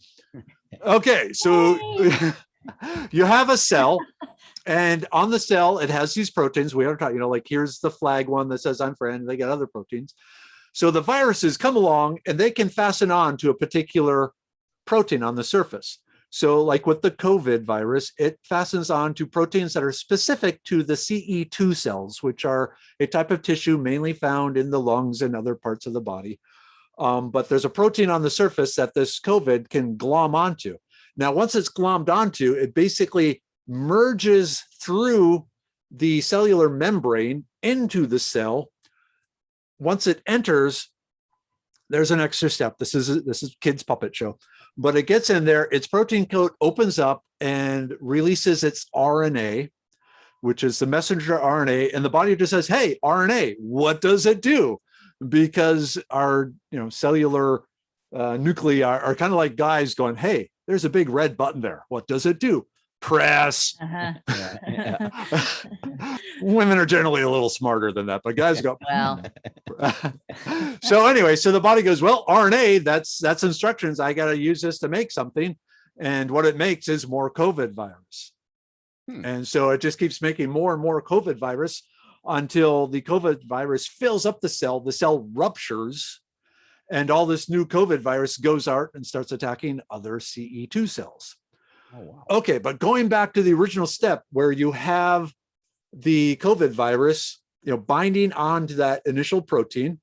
Speaker 3: Okay, so you have a cell, and on the cell, it has these proteins. We are talking, like here's the flag one that says I'm friend. They got other proteins. So the viruses come along and they can fasten on to a particular protein on the surface. So like with the COVID virus, it fastens on to proteins that are specific to the CE2 cells, which are a type of tissue mainly found in the lungs and other parts of the body. But there's a protein on the surface that this COVID can glom onto. Now, once it's glommed onto, it basically merges through the cellular membrane into the cell. Once it enters, there's an extra step. This is kids' puppet show, but it gets in there, its protein coat opens up and releases its RNA, which is the messenger RNA, and the body just says, hey, RNA, what does it do? Because our cellular nuclei are kind of like guys going, hey, there's a big red button there. What does it do? Press. Women are generally a little smarter than that, but guys go,
Speaker 2: well.
Speaker 3: So anyway, so the body goes, well, RNA, that's instructions. I got to use this to make something. And what it makes is more COVID virus. And so it just keeps making more and more COVID virus until the COVID virus fills up the cell ruptures, and all this new COVID virus goes out and starts attacking other CE2 cells. Oh, wow. Okay, but going back to the original step where you have the COVID virus, binding onto that initial protein,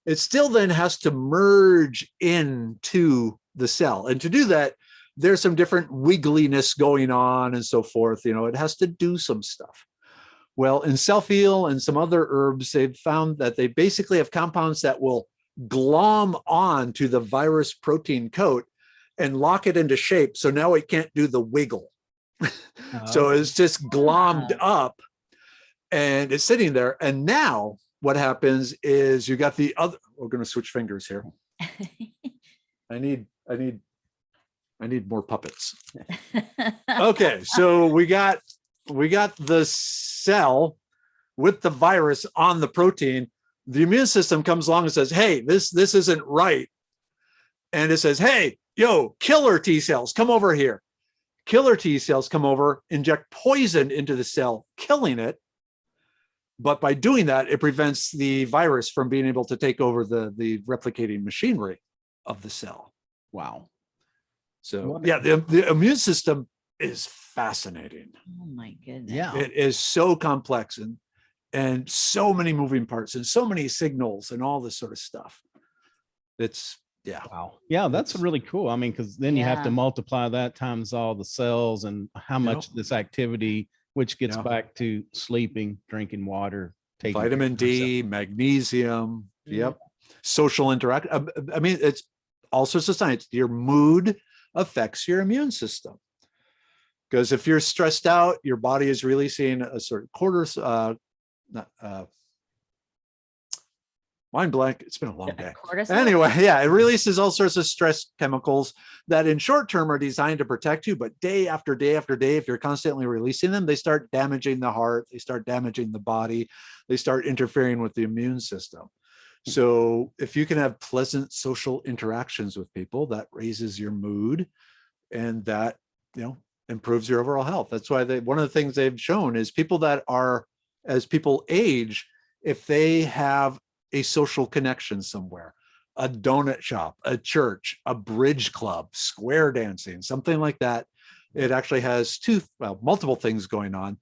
Speaker 3: it still then has to merge into the cell. And to do that, there's some different wiggliness going on and so forth. It has to do some stuff. Well, in self-heal and some other herbs, they've found that they basically have compounds that will glom on to the virus protein coat and lock it into shape. So now it can't do the wiggle. So it's just glommed
Speaker 2: Ah.
Speaker 3: up and it's sitting there. And now what happens is you got the other, we're going to switch fingers here. I need more puppets. Okay, so we got the cell with the virus on the protein. The immune system comes along and says, hey, this isn't right. And it says, hey, yo, killer T cells, come over here. Killer T cells come over, inject poison into the cell, killing it. But by doing that, it prevents the virus from being able to take over the replicating machinery of the cell.
Speaker 1: Wow.
Speaker 3: So yeah, the immune system is fascinating.
Speaker 2: Oh my goodness.
Speaker 1: Yeah.
Speaker 3: It is so complex and so many moving parts and so many signals and all this sort of stuff. It's
Speaker 1: Wow. Yeah, that's really cool. I mean, because then you have to
Speaker 2: Yeah.
Speaker 1: multiply that times all the cells and how much this activity, which gets back to sleeping, drinking water, taking
Speaker 3: vitamin D, magnesium. Yep. Social interaction. I mean, it's all sorts of science. Your mood affects your immune system. Because if you're stressed out, your body is releasing a certain mind blank. It's been a long day.
Speaker 2: Cortisol?
Speaker 3: Anyway, yeah, it releases all sorts of stress chemicals that in short term are designed to protect you, but day after day after day, if you're constantly releasing them, they start damaging the heart, they start damaging the body, they start interfering with the immune system. So if you can have pleasant social interactions with people, that raises your mood and that, improves your overall health. That's why one of the things they've shown is people that are, as people age, if they have a social connection somewhere, a donut shop, a church, a bridge club, square dancing, something like that, it actually has multiple things going on.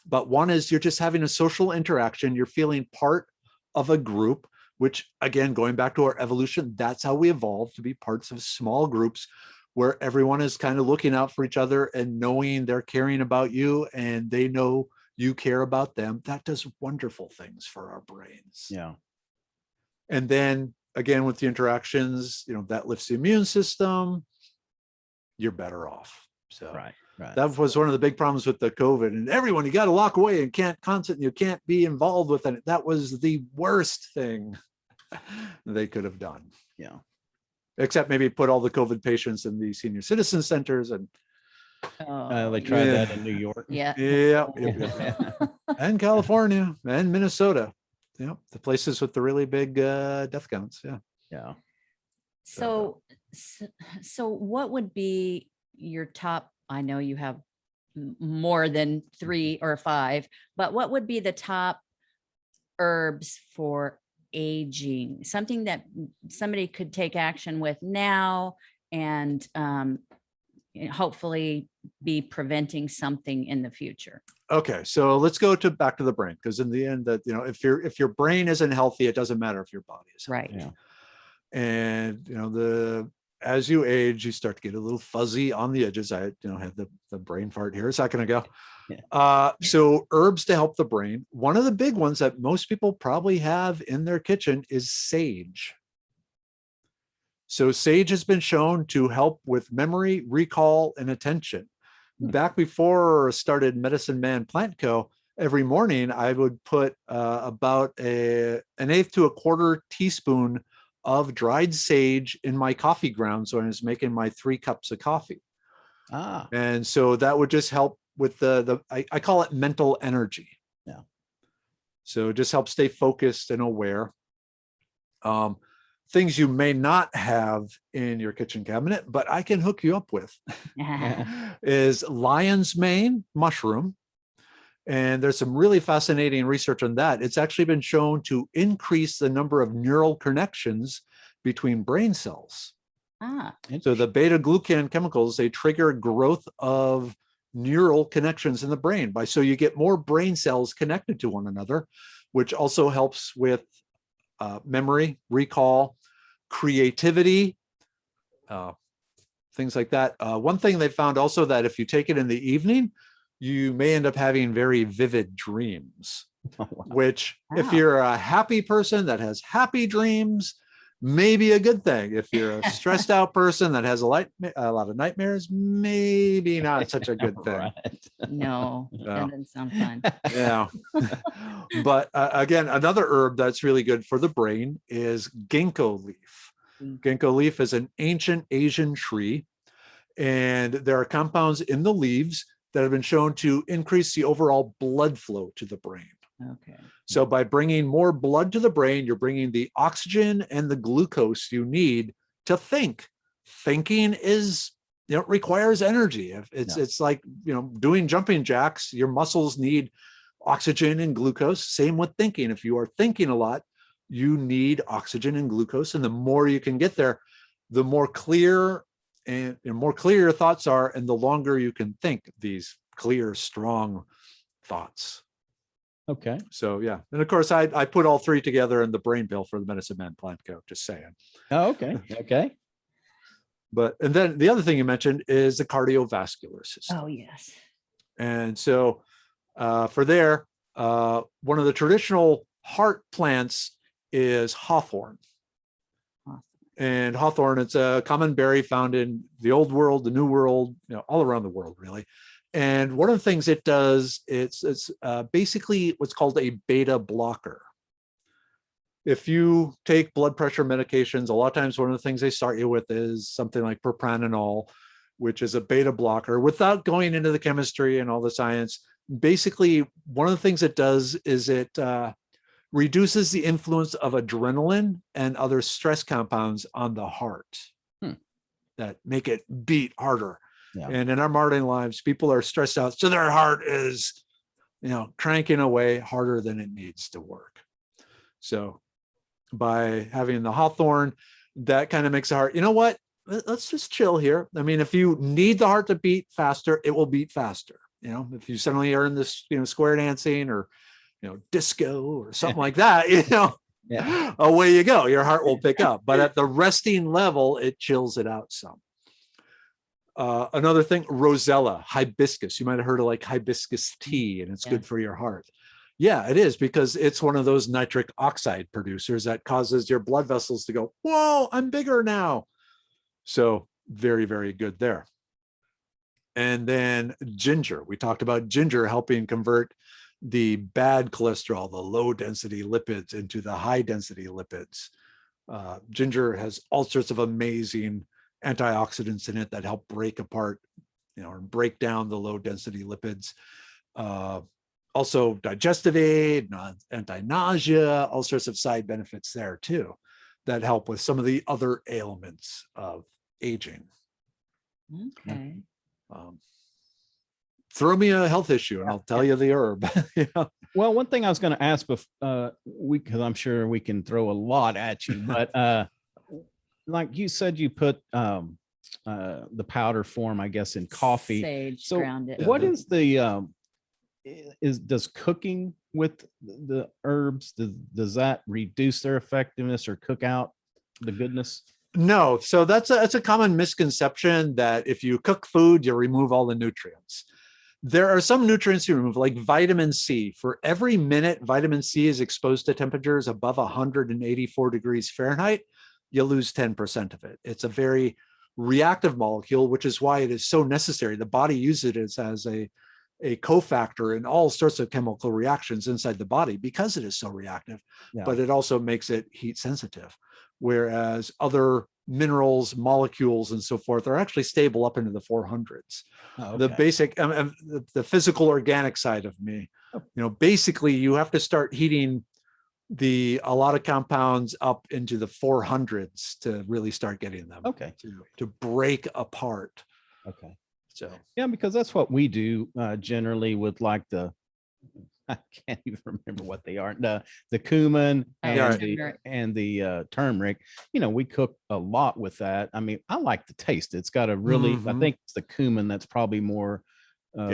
Speaker 3: But one is you're just having a social interaction. You're feeling part of a group, which again, going back to our evolution, that's how we evolved, to be parts of small groups where everyone is kind of looking out for each other and knowing they're caring about you and they know you care about them. That does wonderful things for our brains.
Speaker 1: Yeah.
Speaker 3: And then again, with the interactions, that lifts the immune system, you're better off. So
Speaker 1: Right.
Speaker 3: that was one of the big problems with the COVID, and everyone, you got to lock away and you can't be involved with it. That was the worst thing they could have done.
Speaker 1: Yeah.
Speaker 3: Except maybe put all the COVID patients in the senior citizen centers and
Speaker 1: They tried that in New York.
Speaker 2: Yeah.
Speaker 3: and California and Minnesota. The places with the really big death counts. Yeah.
Speaker 1: Yeah.
Speaker 2: So what would be your top? I know you have more than 3 or 5, but what would be the top herbs for aging? Something that somebody could take action with now and hopefully be preventing something in the future.
Speaker 3: Okay, so let's go back to the brain, because in the end, that if your brain isn't healthy, it doesn't matter if your body is healthy.
Speaker 2: Right.
Speaker 1: Yeah.
Speaker 3: And as you age, you start to get a little fuzzy on the edges. I had the brain fart here a second ago.
Speaker 1: Yeah.
Speaker 3: So herbs to help the brain. One of the big ones that most people probably have in their kitchen is sage. So sage has been shown to help with memory, recall, and attention. Back before I started Medicine Man Plant Co., every morning I would put about an 1/8 to 1/4 teaspoon of dried sage in my coffee grounds when I was making my 3 cups of coffee. And so that would just help with I call it mental energy.
Speaker 1: Yeah.
Speaker 3: So just help stay focused and aware. Things you may not have in your kitchen cabinet, but I can hook you up with is lion's mane mushroom. And there's some really fascinating research on that. It's actually been shown to increase the number of neural connections between brain cells. So the beta glucan chemicals, they trigger growth of neural connections in the brain so you get more brain cells connected to one another, which also helps with memory, recall, creativity, things like that. One thing they found also, that if you take it in the evening, you may end up having very vivid dreams, which if you're a happy person that has happy dreams, maybe a good thing. If you're a stressed out person that has a lot of nightmares, maybe not such a good thing.
Speaker 1: Right.
Speaker 2: No,
Speaker 3: Yeah.
Speaker 2: that doesn't sound fun.
Speaker 3: Yeah. But again, another herb that's really good for the brain is ginkgo leaf. Ginkgo leaf is an ancient Asian tree, and there are compounds in the leaves that have been shown to increase the overall blood flow to the brain.
Speaker 2: Okay.
Speaker 3: So by bringing more blood to the brain, you're bringing the oxygen and the glucose you need to think. Thinking is, requires energy. It's like, doing jumping jacks. Your muscles need oxygen and glucose. Same with thinking. If you are thinking a lot, you need oxygen and glucose. And the more you can get there, the more clear your thoughts are, and the longer you can think these clear, strong thoughts.
Speaker 1: Okay.
Speaker 3: So yeah, and of course I put all three together in the brain pill for the Medicine Man Plant Co. Just saying.
Speaker 1: Oh, okay. Okay.
Speaker 3: And then the other thing you mentioned is the cardiovascular system.
Speaker 2: Oh, yes.
Speaker 3: And so for there, one of the traditional heart plants is hawthorn.
Speaker 2: Awesome.
Speaker 3: And hawthorn, it's a common berry found in the old world, the new world, all around the world, really. And one of the things it does, it's basically what's called a beta blocker. If you take blood pressure medications, a lot of times one of the things they start you with is something like propranolol, which is a beta blocker. Without going into the chemistry and all the science, basically one of the things it does is it reduces the influence of adrenaline and other stress compounds on the heart that make it beat harder. Yeah. And in our modern lives, people are stressed out, so their heart is, cranking away harder than it needs to work. So by having the hawthorn, that kind of makes the heart, what? Let's just chill here. I mean, if you need the heart to beat faster, it will beat faster. If you suddenly are in this, square dancing or, disco or something like that, yeah. Away you go. Your heart will pick up. But at the resting level, it chills it out some. Another thing, rosella, hibiscus. You might have heard of like hibiscus tea, and it's good for your heart. Yeah, it is, because it's one of those nitric oxide producers that causes your blood vessels to go, whoa, I'm bigger now. So very, very good there. And then ginger. We talked about ginger helping convert the bad cholesterol, the low density lipids, into the high density lipids. Ginger has all sorts of amazing antioxidants in it that help break apart, or break down the low density lipids. Also digestive aid, anti-nausea, all sorts of side benefits there too, that help with some of the other ailments of aging.
Speaker 2: Okay.
Speaker 3: Throw me a health issue and I'll tell you the herb.
Speaker 1: Well, one thing I was going to ask before, because I'm sure we can throw a lot at you, but like you said, you put the powder form, I guess, in coffee.
Speaker 2: Sage,
Speaker 1: so
Speaker 2: ground it.
Speaker 1: what is the does cooking with the herbs, does that reduce their effectiveness or cook out the goodness?
Speaker 3: No. So that's a common misconception that if you cook food, you remove all the nutrients. There are some nutrients you remove, like vitamin C. For every minute vitamin C is exposed to temperatures above 184 degrees Fahrenheit, you lose 10% of it. It's a very reactive molecule, which is why it is so necessary. The body uses it as a cofactor in all sorts of chemical reactions inside the body because it is so reactive, but it also makes it heat sensitive. Whereas other minerals, molecules, and so forth are actually stable up into the 400s. Oh, okay. The basic, the physical organic side of me, basically you have to start heating a lot of compounds up into the 400s to really start getting them to break apart.
Speaker 1: Okay.
Speaker 3: So
Speaker 1: yeah, because that's what we do generally with like I can't even remember what they are. The cumin and the turmeric. We cook a lot with that. I mean, I like the taste. It's got a really, I think it's the cumin that's probably more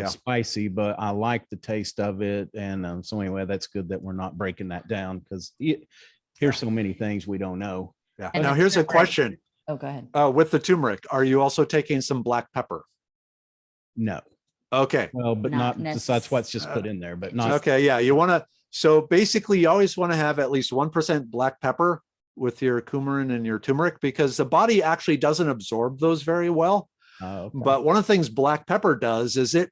Speaker 1: spicy, but I like the taste of it. And so anyway, that's good that we're not breaking that down, because here's so many things we don't know.
Speaker 3: Yeah. Now here's a question.
Speaker 2: Oh, go ahead.
Speaker 3: With the turmeric, are you also taking some black pepper?
Speaker 1: No.
Speaker 3: Okay.
Speaker 1: Well, but not that's what's just put in there, but not.
Speaker 3: Okay. Yeah. You want to, so basically you always want to have at least 1% black pepper with your coumarin and your turmeric because the body actually doesn't absorb those very well.
Speaker 1: Oh, okay.
Speaker 3: But one of the things black pepper does is it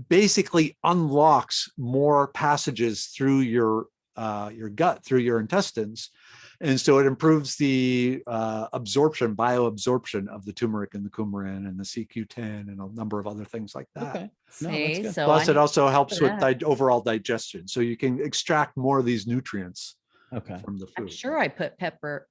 Speaker 3: basically unlocks more passages through your gut, through your intestines. And so it improves the bioabsorption of the turmeric and the coumarin and the CQ10 and a number of other things like that.
Speaker 1: Okay. No, that's
Speaker 2: See,
Speaker 1: good.
Speaker 2: so
Speaker 3: Plus,
Speaker 2: I
Speaker 3: it also helps with
Speaker 2: that.
Speaker 3: overall digestion. So you can extract more of these nutrients
Speaker 1: Okay.
Speaker 3: from the food.
Speaker 2: I'm sure I put pepper.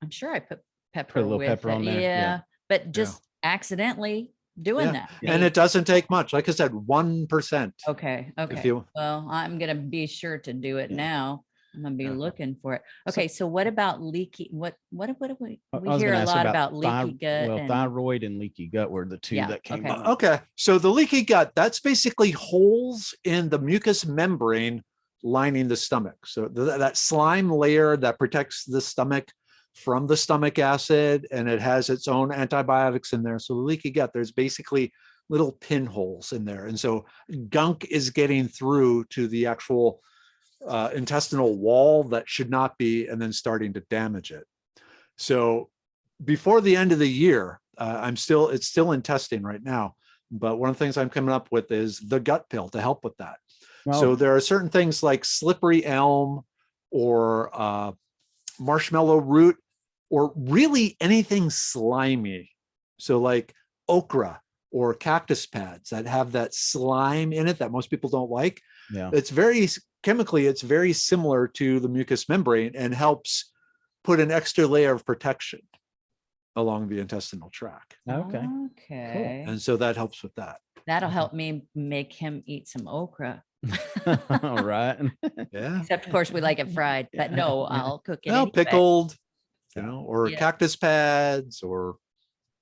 Speaker 2: I'm sure I put pepper
Speaker 1: Put a little
Speaker 2: with
Speaker 1: pepper
Speaker 2: it.
Speaker 1: on there, yeah.
Speaker 2: But just accidentally doing
Speaker 3: Yeah.
Speaker 2: that.
Speaker 3: And it doesn't take much. Like I said, 1%.
Speaker 2: Okay. Okay.
Speaker 3: you-
Speaker 2: Well, I'm gonna be sure to do it
Speaker 1: Yeah.
Speaker 2: now. I'm gonna be
Speaker 3: Yeah.
Speaker 2: looking for it.
Speaker 1: So-
Speaker 2: Okay. So what about leaky? What do we
Speaker 1: I
Speaker 2: we
Speaker 1: was
Speaker 2: hear
Speaker 1: gonna
Speaker 2: a
Speaker 1: ask
Speaker 2: lot about leaky gut
Speaker 1: Well,
Speaker 2: and
Speaker 1: thyroid and leaky gut were the two
Speaker 2: Yeah,
Speaker 1: that came
Speaker 2: okay.
Speaker 1: to mind.
Speaker 3: Okay. So the leaky gut, that's basically holes in the mucous membrane lining the stomach. So that slime layer that protects the stomach from the stomach acid, and it has its own antibiotics in there. So the leaky gut, there's basically little pinholes in there. And so gunk is getting through to the actual intestinal wall that should not be, and then starting to damage it. So before the end of the year, it's still in testing right now. But one of the things I'm coming up with is the gut pill to help with that. So
Speaker 1: Well,
Speaker 3: there are certain things like slippery elm or marshmallow root, or really anything slimy. So like okra or cactus pads that have that slime in it that most people don't like.
Speaker 1: yeah.
Speaker 3: It's chemically, it's very similar to the mucous membrane and helps put an extra layer of protection along the intestinal tract.
Speaker 1: Okay.
Speaker 2: Okay.
Speaker 3: And so that helps with that.
Speaker 2: That'll help me make him eat some okra.
Speaker 1: All right.
Speaker 3: Yeah.
Speaker 2: Except of course we like it fried, but no,
Speaker 1: Yeah.
Speaker 2: I'll cook it.
Speaker 3: Well,
Speaker 2: anyway.
Speaker 3: pickled,
Speaker 1: Yeah.
Speaker 3: or
Speaker 2: Yeah.
Speaker 3: cactus pads, or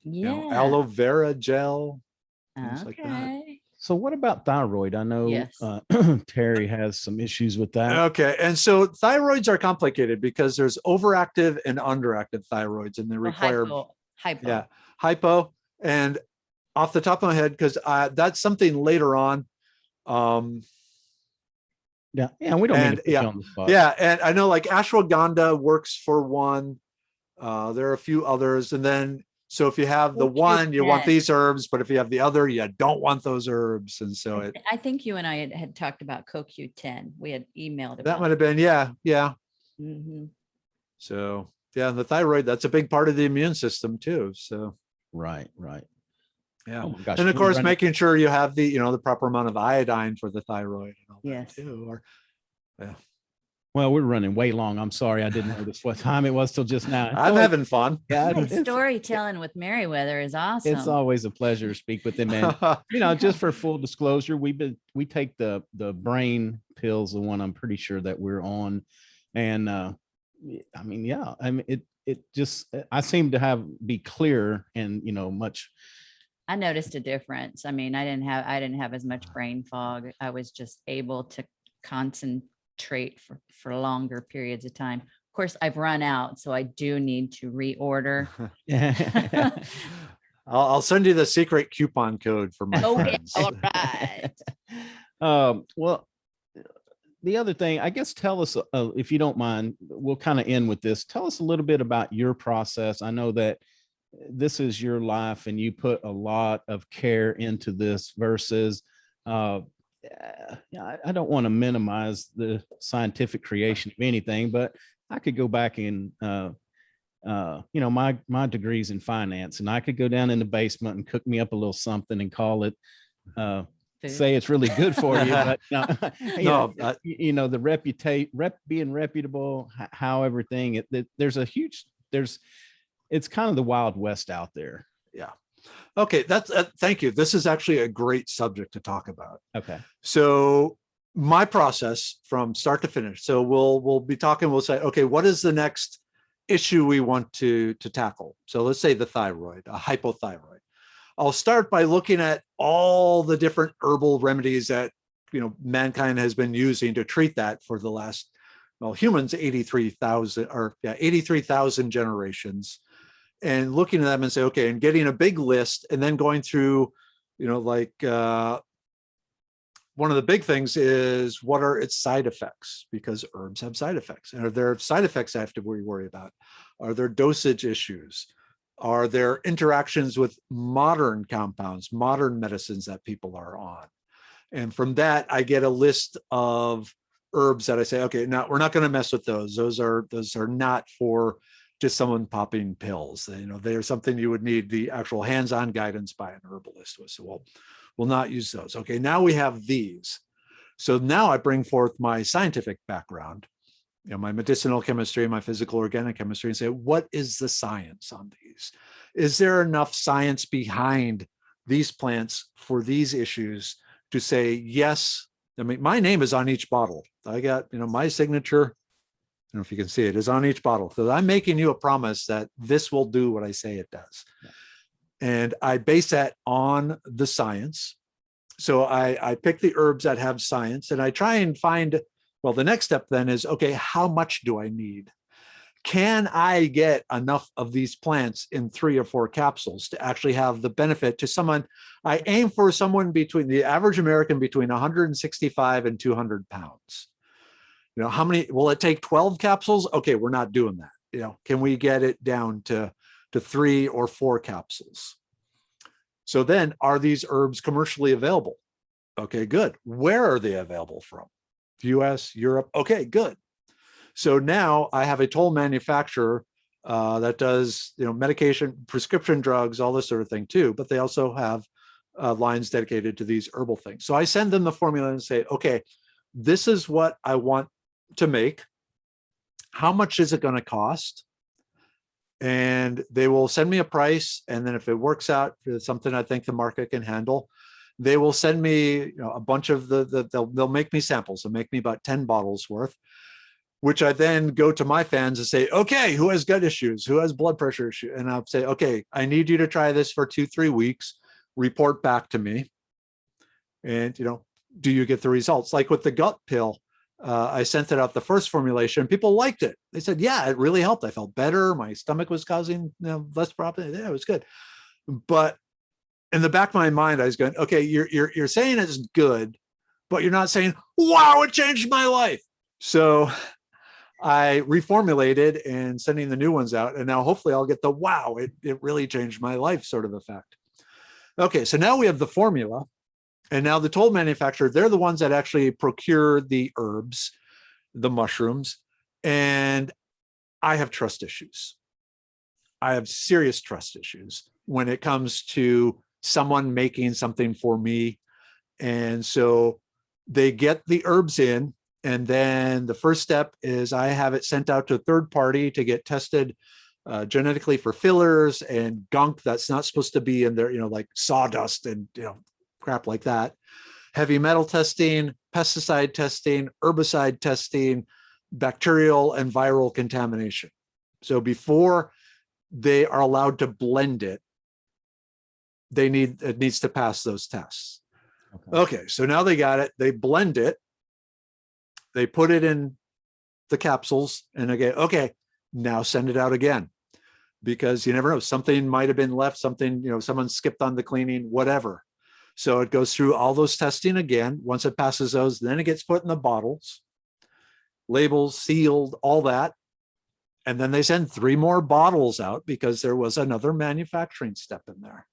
Speaker 2: Yeah.
Speaker 3: aloe vera gel, things like that.
Speaker 2: Okay.
Speaker 1: So what about thyroid? I know
Speaker 2: Yes.
Speaker 1: Terry has some issues with that.
Speaker 3: Okay, and so thyroids are complicated because there's overactive and underactive thyroids, and they
Speaker 2: Well,
Speaker 3: require
Speaker 2: hypo.
Speaker 3: hypo. And off the top of my head, because that's something later on.
Speaker 1: Yeah. Yeah. We don't mean
Speaker 3: And
Speaker 1: to put you on the spot.
Speaker 3: Yeah, and I know like ashwagandha works for one. There are a few others, and then so if you have the one, you want
Speaker 2: CoQ10.
Speaker 3: these herbs, but if you have the other, you don't want those herbs, and so it
Speaker 2: I think you and I had talked about CoQ10. We had emailed
Speaker 3: that
Speaker 2: about
Speaker 3: might have been yeah.
Speaker 2: Mhm.
Speaker 3: So yeah, the thyroid, that's a big part of the immune system too. So
Speaker 1: Right. Right.
Speaker 3: yeah,
Speaker 1: Oh my gosh.
Speaker 3: and of
Speaker 1: we're
Speaker 3: course
Speaker 1: running-
Speaker 3: making sure you have the proper amount of iodine for the thyroid and all
Speaker 2: Yes.
Speaker 3: that too. Or
Speaker 1: Well, we're running way long. I'm sorry. I didn't notice what time it was till just now. It's
Speaker 3: I'm
Speaker 1: always-
Speaker 3: having fun.
Speaker 1: Yeah,
Speaker 2: Hey,
Speaker 1: it's
Speaker 2: storytelling with Merriwether is awesome.
Speaker 1: it's always a pleasure to speak with him. And just for full disclosure, we take the brain pills, the one I'm pretty sure that we're on. And I mean, it just I seem to be clear and much.
Speaker 2: I noticed a difference. I mean, I didn't have as much brain fog. I was just able to concentrate for longer periods of time. Of course, I've run out, so I do need to reorder.
Speaker 3: I'll send you the secret coupon code for my
Speaker 2: Okay,
Speaker 3: friends.
Speaker 2: all right.
Speaker 1: Well, the other thing, I guess, tell us, if you don't mind, we'll kind of end with this. Tell us a little bit about your process. I know that this is your life and you put a lot of care into this versus, I don't want to minimize the scientific creation of anything, but I could go back and, my degree's in finance, and I could go down in the basement and cook me up a little something and call it, say it's really good for you, but the being reputable, how everything it's kind of the Wild West out there.
Speaker 3: Yeah. Okay. That's thank you. This is actually a great subject to talk about.
Speaker 1: Okay.
Speaker 3: So my process from start to finish. So we'll be talking, we'll say, okay, what is the next issue we want to tackle? So let's say the thyroid, a hypothyroid. I'll start by looking at all the different herbal remedies that mankind has been using to treat that for the last, humans 83,000 generations, and looking at them and say, okay, and getting a big list, and then going through, one of the big things is what are its side effects? Because herbs have side effects. And are there side effects I have to worry about? Are there dosage issues? Are there interactions with modern compounds, modern medicines that people are on? And from that, I get a list of herbs that I say, okay, now we're not going to mess with those. Those are not for just someone popping pills. You know, they're something you would need the actual hands-on guidance by an herbalist with. So we'll not use those. Okay, now we have these. So now I bring forth my scientific background, you know, my medicinal chemistry, my physical organic chemistry, and say, what is the science on these? Is there enough science behind these plants for these issues to say, yes? I mean, my name is on each bottle. I got, you know, my signature, I don't know if you can see it, is on each bottle. So I'm making you a promise that this will do what I say it does. Yeah. And I base that on the science. So I pick the herbs that have science, and I try and find, well, the next step then is, okay, how much do I need? Can I get enough of these plants in 3 or 4 capsules to actually have the benefit to someone? I aim for someone between the average American between 165 and 200 pounds. You know, how many, will it take 12 capsules? Okay, we're not doing that. You know, can we get it down to 3 or 4 capsules? So then, are these herbs commercially available? Okay, good. Where are they available from? US, Europe? Okay, good. So now I have a toll manufacturer that does, you know, medication, prescription drugs, all this sort of thing too, but they also have lines dedicated to these herbal things. So I send them the formula and say, okay, this is what I want to make. How much is it going to cost? And they will send me a price. And then if it works out, if it's something I think the market can handle, they will send me, you know, a bunch of they'll make me samples. They'll make me about 10 bottles worth, which I then go to my fans and say, okay, who has gut issues? Who has blood pressure issues? And I'll say, okay, I need you to try this for 2-3 weeks, report back to me. And, you know, do you get the results? Like with the gut pill, I sent it out the first formulation. People liked it. They said, yeah, it really helped. I felt better. My stomach was causing, you know, less problems. Yeah, it was good. But in the back of my mind, I was going, okay, you're saying it's good, but you're not saying, wow, it changed my life. So I reformulated and sending the new ones out. And now hopefully I'll get the, wow, it really changed my life sort of effect. Okay, so now we have the formula. And now the toll manufacturer, they're the ones that actually procure the herbs, the mushrooms. And I have trust issues. I have serious trust issues when it comes to someone making something for me. And so they get the herbs in, and then the first step is I have it sent out to a third party to get tested genetically for fillers and gunk that's not supposed to be in there, you know, like sawdust and, you know, crap like that. Heavy metal testing, pesticide testing, herbicide testing, bacterial and viral contamination. So before they are allowed to blend it, it needs to pass those tests. Okay, so now they got it, they blend it, they put it in the capsules, and again, okay, now send it out again, because you never know, something might have been left, something, you know, someone skipped on the cleaning, whatever. So it goes through all those testing again. Once it passes those, then it gets put in the bottles, labels, sealed, all that. And then they send 3 more bottles out because there was another manufacturing step in there.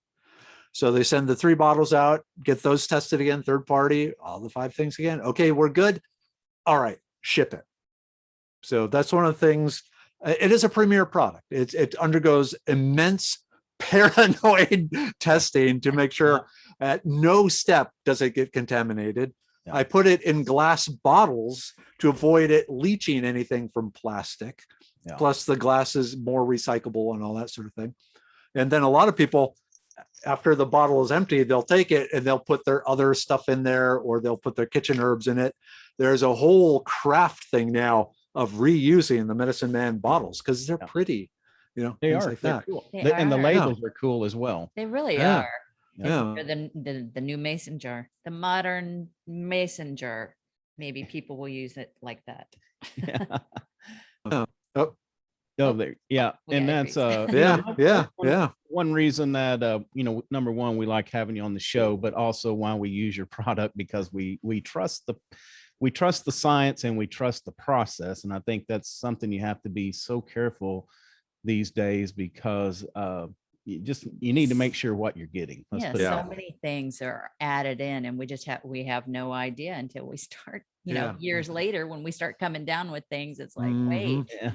Speaker 3: So they send the 3 bottles out, get those tested again, third party, all the 5 things again. Okay, we're good. All right, ship it. So that's one of the things. It is a premier product. It undergoes immense paranoid testing to make sure at no step does it get contaminated. Yeah. I put it in glass bottles to avoid it leaching anything from plastic. Yeah. Plus the glass is more recyclable and all that sort of thing. And then a lot of people, after the bottle is empty, they'll take it and they'll put their other stuff in there, or they'll put their kitchen herbs in it. There's a whole craft thing now of reusing the Medicine Man bottles because they're pretty, you know,
Speaker 1: they
Speaker 3: things
Speaker 1: are
Speaker 3: like that.
Speaker 1: cool. And the labels are cool as well.
Speaker 2: They really are.
Speaker 3: Yeah.
Speaker 2: The new mason jar, the modern mason jar. Maybe people will use it like that.
Speaker 1: Yeah. Oh, there. Yeah. And that's
Speaker 3: yeah.
Speaker 1: one reason that number one, we like having you on the show, but also why we use your product, because we trust the science and we trust the process. And I think that's something you have to be so careful these days, because you need to make sure what you're getting. Let's
Speaker 2: Yeah,
Speaker 1: put it
Speaker 2: so
Speaker 1: that way.
Speaker 2: many things are added in, and we have no idea until we start,
Speaker 3: Yeah.
Speaker 2: years later when we start coming down with things. It's like,
Speaker 3: Mhm.
Speaker 2: wait,
Speaker 1: Yeah.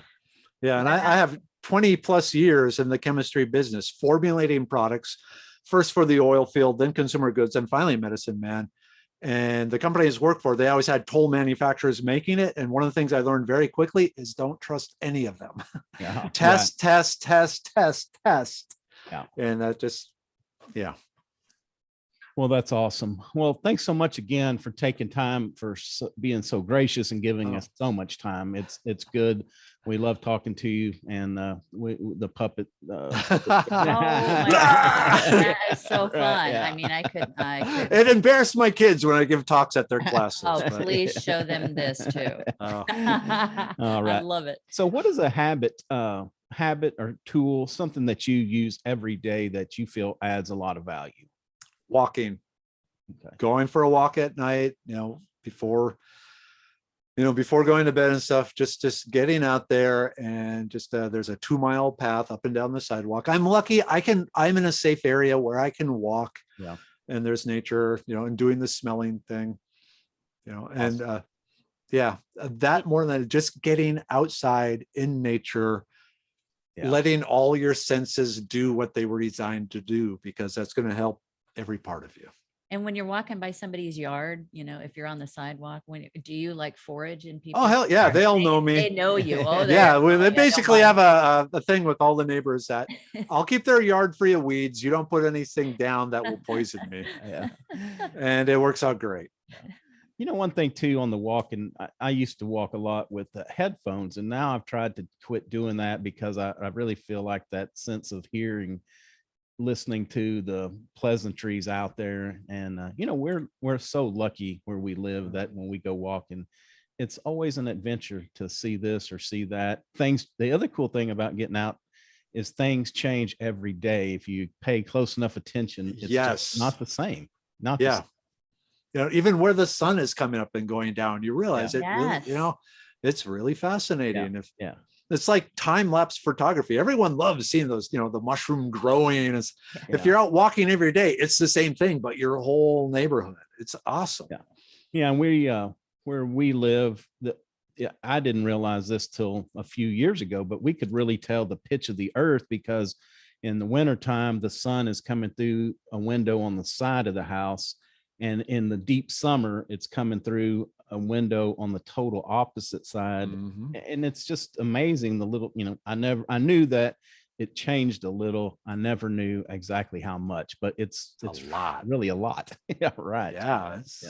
Speaker 3: Yeah, and
Speaker 2: What
Speaker 3: I have 20 plus years in the chemistry business, formulating products, first for the oil field, then consumer goods, and finally Medicine Man. And the companies I work for, they always had toll manufacturers making it. And one of the things I learned very quickly is don't trust any of them.
Speaker 1: Yeah.
Speaker 3: Test, test, test, test, test.
Speaker 1: Yeah.
Speaker 3: And that just, yeah.
Speaker 1: Well, that's awesome. Well, thanks so much again for taking time, for being so gracious and giving us so much time. It's good. We love talking to you, and the puppet.
Speaker 2: oh my gosh, that is so fun.
Speaker 1: Right, yeah.
Speaker 2: I mean, I could.
Speaker 3: It embarrassed my kids when I give talks at their classes.
Speaker 2: Oh,
Speaker 3: but,
Speaker 2: please show them this too.
Speaker 3: uh,
Speaker 1: All right.
Speaker 2: I love it.
Speaker 1: So what is a habit or tool, something that you use every day that you feel adds a lot of value?
Speaker 3: walking,
Speaker 1: Okay.
Speaker 3: going for a walk at night, before going to bed and stuff, just getting out there, and just there's a 2-mile path up and down the sidewalk. I'm lucky I'm in a safe area where I can walk.
Speaker 1: Yeah.
Speaker 3: And there's nature, and doing the smelling thing, and that more than just getting outside in nature.
Speaker 1: Yeah.
Speaker 3: Letting all your senses do what they were designed to do, because that's going to help every part of you.
Speaker 2: And when you're walking by somebody's yard, if you're on the sidewalk, do you like forage in people?
Speaker 3: Oh, hell yeah. They all know me.
Speaker 2: They know you. Oh,
Speaker 3: Yeah,
Speaker 2: well,
Speaker 3: they
Speaker 2: don't
Speaker 3: basically
Speaker 2: mind.
Speaker 3: have a thing with all the neighbors that I'll keep their yard free of weeds. You don't put anything down that will poison me.
Speaker 1: Yeah.
Speaker 3: And it works out great.
Speaker 1: One thing too on the walk, and I used to walk a lot with headphones, and now I've tried to quit doing that, because I really feel like that sense of hearing, listening to the pleasantries out there. And we're so lucky where we live that when we go walking, it's always an adventure to see this or see that. The other cool thing about getting out is things change every day. If you pay close enough attention, it's just not the same. Not the same.
Speaker 3: Even where the sun is coming up and going down, you realize it
Speaker 2: Yes.
Speaker 3: really, it's really fascinating.
Speaker 1: Yeah.
Speaker 3: It's like time-lapse photography. Everyone loves seeing those, the mushroom growing. If you're out walking every day, it's the same thing, but your whole neighborhood. It's awesome.
Speaker 1: Yeah. Yeah. And we, where we live, I didn't realize this till a few years ago, but we could really tell the pitch of the earth, because in the wintertime, the sun is coming through a window on the side of the house. And in the deep summer, it's coming through a window on the total opposite side.
Speaker 3: Mhm.
Speaker 1: And it's just amazing. The little, I knew that it changed a little. I never knew exactly how much, but it's
Speaker 3: A lot.
Speaker 1: really a lot. Yeah. Right.
Speaker 3: Yeah. It's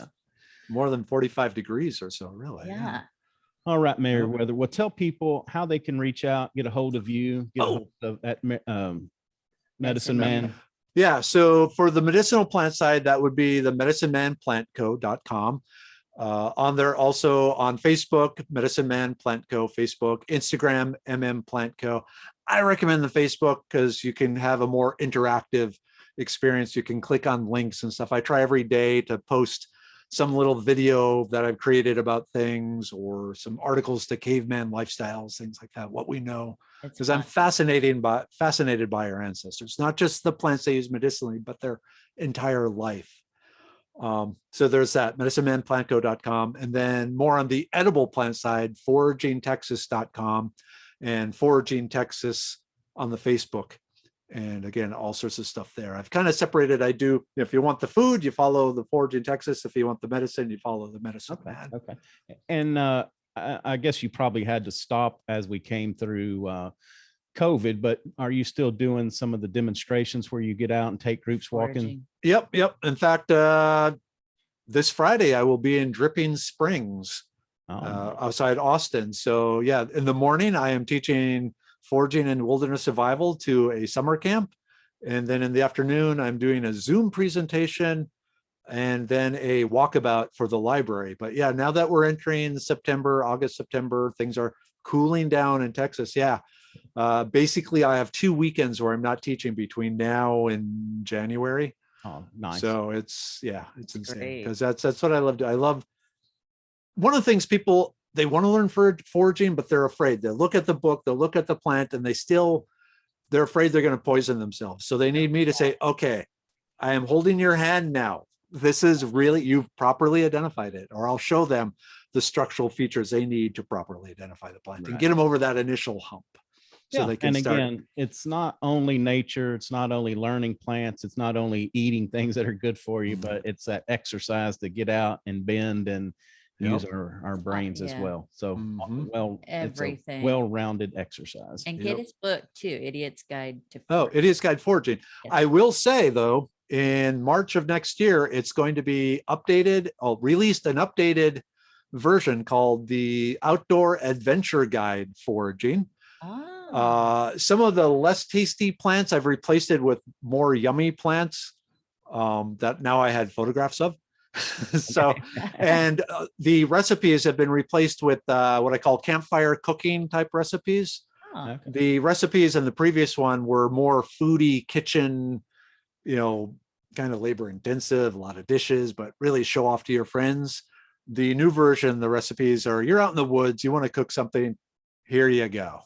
Speaker 3: more than 45 degrees or so, really.
Speaker 2: Yeah.
Speaker 1: All right, Merriwether. Well, tell people how they can reach out, get a hold of you, get a hold of Medicine Man.
Speaker 3: Yeah. So for the medicinal plant side, that would be the medicinemanplantco.com. On there, also on Facebook, Medicine Man Plant Co. Facebook, Instagram, Plant Co. I recommend the Facebook because you can have a more interactive experience. You can click on links and stuff. I try every day to post some little video that I've created about things, or some articles to caveman lifestyles, things like that, what we know. Because I'm fascinated by our ancestors, not just the plants they use medicinally, but their entire life. So there's that, medicinemanplantco.com. And then more on the edible plant side, foragingtexas.com and Foraging Texas on the Facebook. And again, all sorts of stuff there. I've kind of separated. I do, if you want the food, you follow the Foraging Texas. If you want the medicine, you follow the Medicine Man.
Speaker 1: Okay. And I guess you probably had to stop as we came through COVID, but are you still doing some of the demonstrations where you get out and take groups walking?
Speaker 3: Yep. In fact, this Friday I will be in Dripping Springs outside Austin. So yeah, in the morning I am teaching foraging and wilderness survival to a summer camp. And then in the afternoon, I'm doing a Zoom presentation and then a walkabout for the library. But yeah, now that we're entering August, September, things are cooling down in Texas. Yeah. Basically, I have 2 weekends where I'm not teaching between now and January.
Speaker 1: Oh, nice.
Speaker 3: So it's insane
Speaker 2: great.
Speaker 3: because that's what I love. I love one of the things people, they want to learn foraging, but they're afraid. They'll look at the book, they'll look at the plant, and they're afraid they're going to poison themselves. So they need me to say, okay, I am holding your hand now. This is really, you've properly identified it, or I'll show them the structural features they need to properly identify the plant and get them over that initial hump. So they can start.
Speaker 1: Again, it's not only nature, it's not only learning plants, it's not only eating things that are good for you, but it's that exercise to get out and bend and use our brains as well. So it's a
Speaker 2: Everything.
Speaker 1: well-rounded exercise.
Speaker 2: And get his book too, Idiot's Guide to
Speaker 3: Idiot's Guide Foraging.
Speaker 2: Yes.
Speaker 3: I will say though, in March of next year, it's going to be updated. I'll release an updated version called the Outdoor Adventure Guide Foraging. Some of the less tasty plants, I've replaced it with more yummy plants that now I had photographs of. So, and the recipes have been replaced with what I call campfire cooking type recipes. The recipes in the previous one were more foodie kitchen, kind of labor intensive, a lot of dishes, but really show off to your friends. The new version, the recipes are, you're out in the woods, you want to cook something, here you go.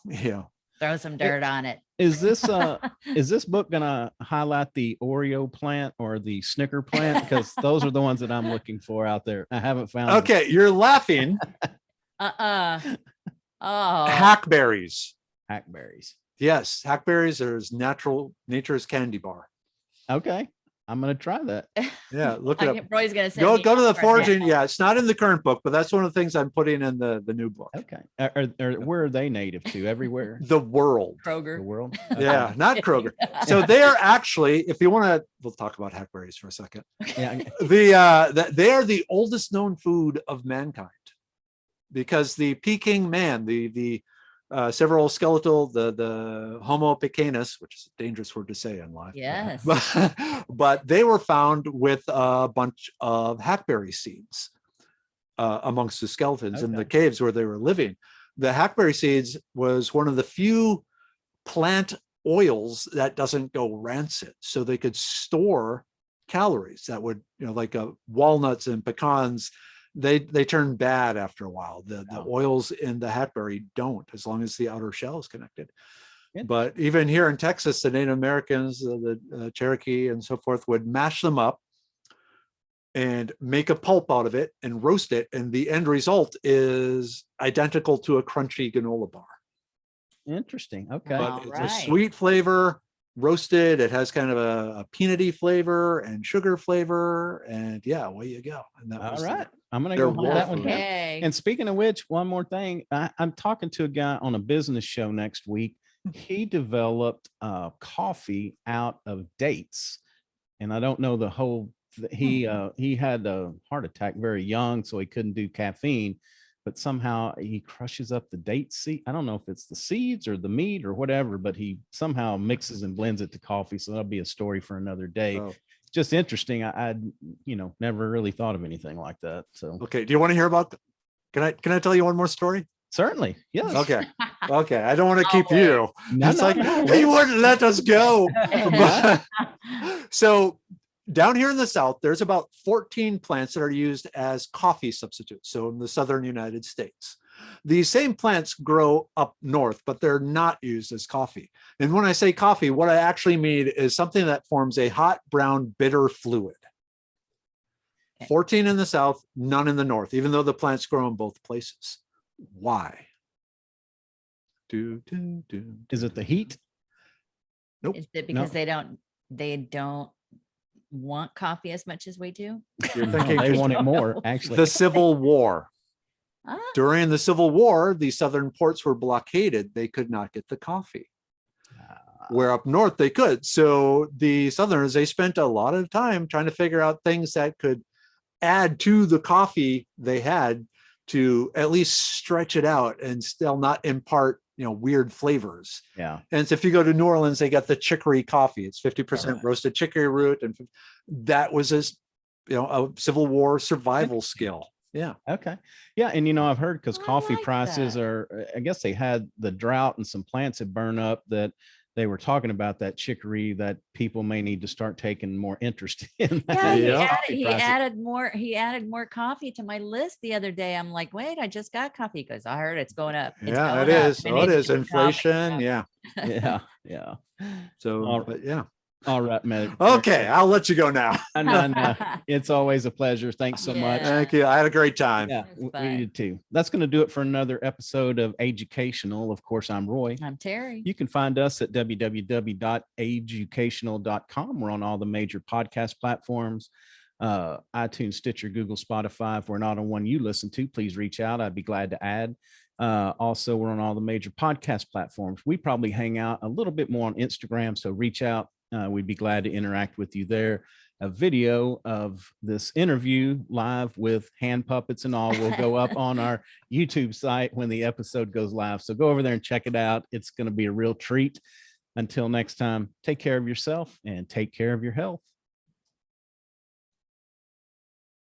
Speaker 2: Throw some dirt on it.
Speaker 1: Is this book gonna highlight the Oreo plant or the Snicker plant? Because those are the ones that I'm looking for out there. I haven't found
Speaker 3: Okay, you're laughing.
Speaker 2: Oh,
Speaker 3: Hackberries.
Speaker 1: Hackberries.
Speaker 3: Yes, hackberries. There's nature's candy bar.
Speaker 1: Okay, I'm gonna try that.
Speaker 3: Yeah, look it up.
Speaker 2: Roy's gonna say
Speaker 3: Go to the foraging. Yeah, it's not in the current book, but that's one of the things I'm putting in the new book.
Speaker 1: Okay, where are they native to? Everywhere.
Speaker 3: The world.
Speaker 2: Kroger.
Speaker 1: The world.
Speaker 3: Okay. Yeah, not Kroger. So they are actually, if you want to, we'll talk about hackberries for a second.
Speaker 1: Yeah.
Speaker 3: They are the oldest known food of mankind, because the Peking man, the several skeletal, the Homo pecanus, which is a dangerous word to say in live.
Speaker 2: Yes.
Speaker 3: But they were found with a bunch of hackberry seeds amongst the skeletons in the caves where they were living. The hackberry seeds was one of the few plant oils that doesn't go rancid. So they could store calories that would, like walnuts and pecans, they turn bad after a while. The oils in the hackberry don't, as long as the outer shell is connected. But even here in Texas, the Native Americans, the Cherokee and so forth, would mash them up and make a pulp out of it and roast it. And the end result is identical to a crunchy granola bar.
Speaker 1: Interesting. Okay.
Speaker 3: But it's a sweet flavor, roasted. It has kind of a peanutty flavor and sugar flavor. And away you go. And that was
Speaker 1: I'm going to go hunt that one.
Speaker 2: Okay.
Speaker 1: And speaking of which, one more thing, I'm talking to a guy on a business show next week. He developed coffee out of dates. And I don't know the whole, he had a heart attack very young, so he couldn't do caffeine, but somehow he crushes up the date seed. I don't know if it's the seeds or the meat or whatever, but he somehow mixes and blends it to coffee. So that'll be a story for another day. Just interesting. I never really thought of anything like that. So
Speaker 3: okay, do you want to hear about? Can I tell you one more story?
Speaker 1: Certainly, yes.
Speaker 3: Okay. I don't want to keep you.
Speaker 1: No.
Speaker 3: He wouldn't let us go. So down here in the South, there's about 14 plants that are used as coffee substitutes. So in the Southern United States, these same plants grow up north, but they're not used as coffee. And when I say coffee, what I actually mean is something that forms a hot brown bitter fluid. 14 in the South, none in the North, even though the plants grow in both places. Why?
Speaker 1: Is it the heat?
Speaker 3: Nope.
Speaker 2: Is it because they don't want coffee as much as we do?
Speaker 3: You're thinking
Speaker 1: they want it more, actually.
Speaker 3: The Civil War. During the Civil War, the southern ports were blockaded. They could not get the coffee. Where up north they could. So the Southerners, they spent a lot of time trying to figure out things that could add to the coffee they had to at least stretch it out and still not impart, weird flavors.
Speaker 1: Yeah.
Speaker 3: And so if you go to New Orleans, they got the chicory coffee. It's 50% roasted chicory root. And that was a Civil War survival skill. Yeah.
Speaker 1: Okay. Yeah. And, I've heard because
Speaker 2: I
Speaker 1: coffee
Speaker 2: like
Speaker 1: prices
Speaker 2: that.
Speaker 1: are, I guess they had the drought and some plants had burned up that they were talking about that chicory that people may need to start taking more interest in that.
Speaker 2: Yeah,
Speaker 1: as
Speaker 3: Yeah.
Speaker 1: coffee
Speaker 2: he
Speaker 1: prices-
Speaker 2: added more coffee to my list the other day. I'm like, wait, I just got coffee because I heard it's going up. It's
Speaker 3: Yeah, it
Speaker 2: going up.
Speaker 3: is.
Speaker 2: I
Speaker 3: Oh, it
Speaker 2: need to
Speaker 3: is
Speaker 2: get some coffee.
Speaker 3: inflation. Yeah.
Speaker 1: Yeah. Yeah.
Speaker 3: So,
Speaker 1: All,
Speaker 3: but yeah.
Speaker 1: all right, man.
Speaker 3: Okay, I'll let you go now.
Speaker 1: And it's always a pleasure. Thanks so much.
Speaker 2: Yeah.
Speaker 3: Thank you. I had a great time.
Speaker 1: Yeah,
Speaker 2: It was
Speaker 1: we
Speaker 2: fun.
Speaker 1: did too. That's going to do it for another episode of Educational. Of course, I'm Roy.
Speaker 2: I'm Terry.
Speaker 1: You can find us at www.educational.com. We're on all the major podcast platforms, iTunes, Stitcher, Google, Spotify. If we're not on one you listen to, please reach out. I'd be glad to add. Also, we're on all the major podcast platforms. We probably hang out a little bit more on Instagram, so reach out. We'd be glad to interact with you there. A video of this interview live with hand puppets and all will go up on our YouTube site when the episode goes live. So go over there and check it out. It's going to be a real treat. Until next time, take care of yourself and take care of your health.